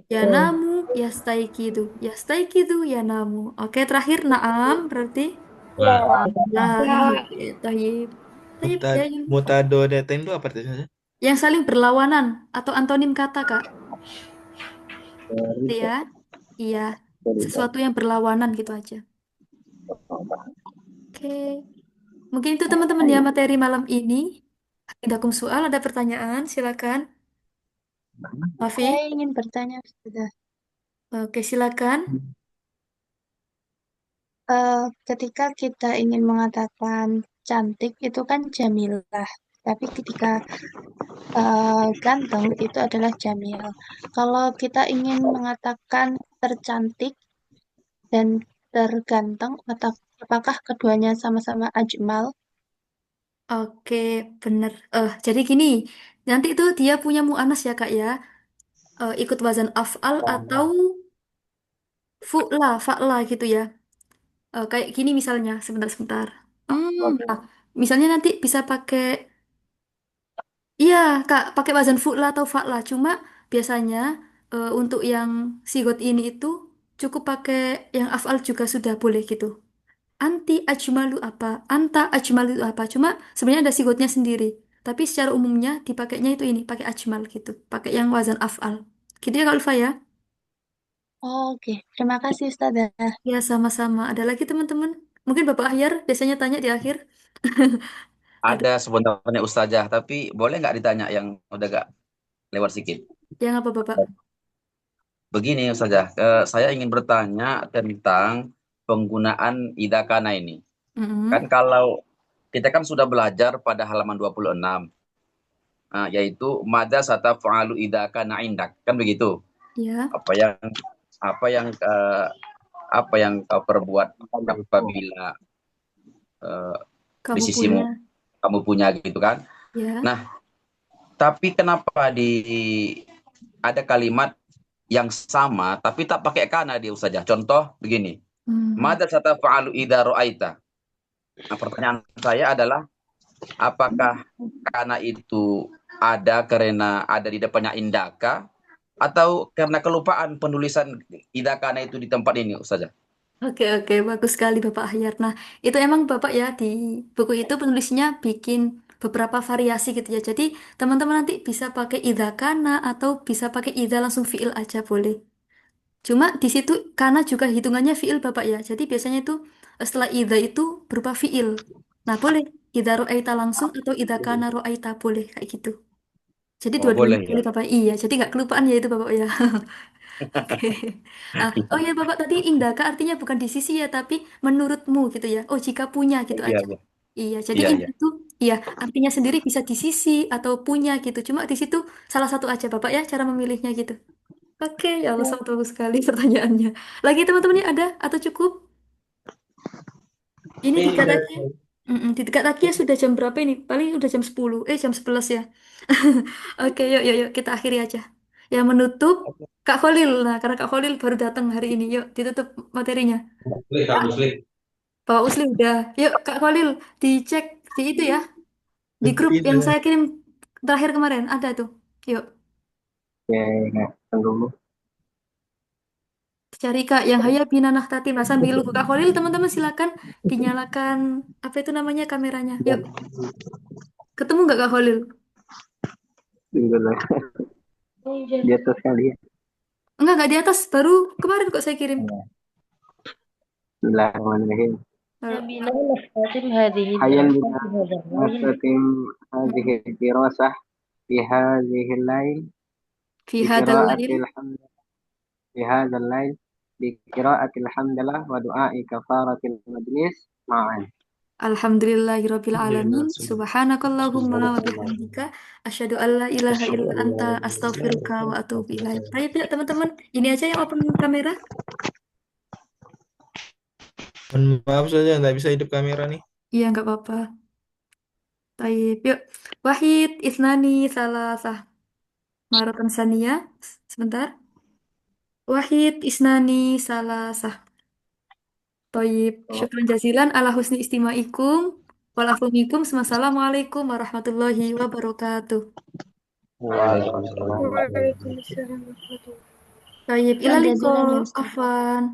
Yanamu yastaikidu. Yastaikidu yanamu. Oke, terakhir naam berarti Wah. Tayyib. Tayyib. Tayyib ya. Mutado datain itu apa artinya? Yang saling berlawanan atau antonim kata, Kak. Gitu ya. Iya. Sesuatu yang berlawanan gitu aja. Oke. Mungkin itu teman-teman ya materi malam ini. Indakum soal, ada pertanyaan? Silakan. Mafi. Saya ingin bertanya, Ustazah. Oke, silakan. Ketika kita ingin mengatakan cantik itu kan jamilah, tapi ketika ganteng itu adalah jamil. Kalau kita ingin mengatakan tercantik dan terganteng, apakah keduanya sama-sama ajmal? Oke, bener. Jadi gini, nanti itu dia punya mu'anas ya, Kak ya. Ikut wazan af'al atau fa'la gitu ya. Kayak gini misalnya, sebentar-sebentar. Nah, misalnya nanti bisa pakai, iya Kak, pakai wazan fu'la atau fa'la. Cuma biasanya untuk yang sigot ini itu cukup pakai yang af'al juga sudah boleh gitu. Anti ajmalu apa, anta ajmalu apa. Cuma sebenarnya ada sigotnya sendiri. Tapi secara umumnya dipakainya itu ini, pakai ajmal gitu. Pakai yang wazan af'al. Gitu ya Kak Ulfa ya? Oke, terima kasih Ustazah. Ya sama-sama. Ada lagi teman-teman? Mungkin Bapak Ahyar biasanya tanya di akhir. Ada sebenarnya Ustazah, tapi boleh nggak ditanya yang udah gak lewat sedikit? Yang apa Bapak? Begini Ustazah, saya ingin bertanya tentang penggunaan idakana ini. Kan kalau kita kan sudah belajar pada halaman 26, yaitu mada sataf'alu idakana indak, kan begitu? Ya. Apa yang kau perbuat apabila di sisimu kamu punya gitu kan? Ya. Nah, tapi kenapa ada kalimat yang sama tapi tak pakai kana dia Ustazah? Contoh begini. Mada sataf'alu idza ra'aita. Nah, pertanyaan saya adalah apakah kana itu ada karena ada di depannya indaka atau karena kelupaan penulisan idakana itu di tempat ini Ustazah? Oke, bagus sekali Bapak Ahyar. Nah, itu emang Bapak ya di buku itu penulisnya bikin beberapa variasi gitu ya. Jadi teman-teman nanti bisa pakai idza kana atau bisa pakai idza langsung fiil aja boleh. Cuma di situ kana juga hitungannya fiil Bapak ya. Jadi biasanya itu setelah idza itu berupa fiil. Nah, boleh idza ro'aita langsung atau idza kana ro'aita boleh kayak gitu. Jadi dua-duanya Boleh ya. boleh Bapak. Iya, jadi nggak kelupaan ya itu Bapak ya. Oke. Oh ya Bapak tadi indaka artinya bukan di sisi ya, tapi menurutmu gitu ya. Oh jika punya gitu Iya, aja. iya. Iya, jadi Iya, indah iya. itu iya artinya sendiri bisa di sisi atau punya gitu. Cuma di situ salah satu aja Bapak ya cara memilihnya gitu. Oke, ya Allah sangat bagus sekali pertanyaannya. Lagi teman-temannya ada atau cukup? Ini tiga lagi. Di dekat lagi ya sudah jam berapa ini? Paling udah jam 10. Jam 11 ya. Oke, yuk kita akhiri aja. Yang menutup Kak Kholil. Nah, karena Kak Kholil baru datang hari ini. Yuk, ditutup materinya. Pak Usli udah. Yuk, Kak Kholil, dicek di itu ya. Di grup yang saya kirim terakhir kemarin. Ada tuh. Yuk, Tunggu. cari Kak yang Haya Binanah Tatim. Nah, sambil lugu Kak Kholil, teman-teman silakan dinyalakan apa itu namanya kameranya. Yuk. Ketemu nggak Kak Kholil? Tunggu lah. Di atas kali ya. Enggak di atas. Baru kemarin kok saya kirim. Bismillahirrahmanirrahim. Hayyan bina nastatim hadhihi dirasah fi hadhihi al-lail Fi hadzal lail. في هذا الليل بقراءة الحمد لله ودعاء كفارة المجلس معا. Alhamdulillahirabbil alamin. Subhanakallahumma wa bihamdika asyhadu an la ilaha illa anta astaghfiruka wa atubu ilaik. Baik ya teman-teman, ini aja yang open kamera. Maaf saja nggak bisa hidup kamera nih. Iya nggak apa-apa. Baik, yuk. Wahid, Isnani, Salasah. Maratan Sania. Sebentar. Wahid, Isnani, Salasah. Toyib. Syukran jazilan ala husni istimaikum. Walafumikum. Assalamualaikum warahmatullahi wabarakatuh. Waalaikumsalam. Waalaikumsalam warahmatullahi wabarakatuh. Toyib. Syukran jazilan ya Ilaliko. Ustaz. Afwan.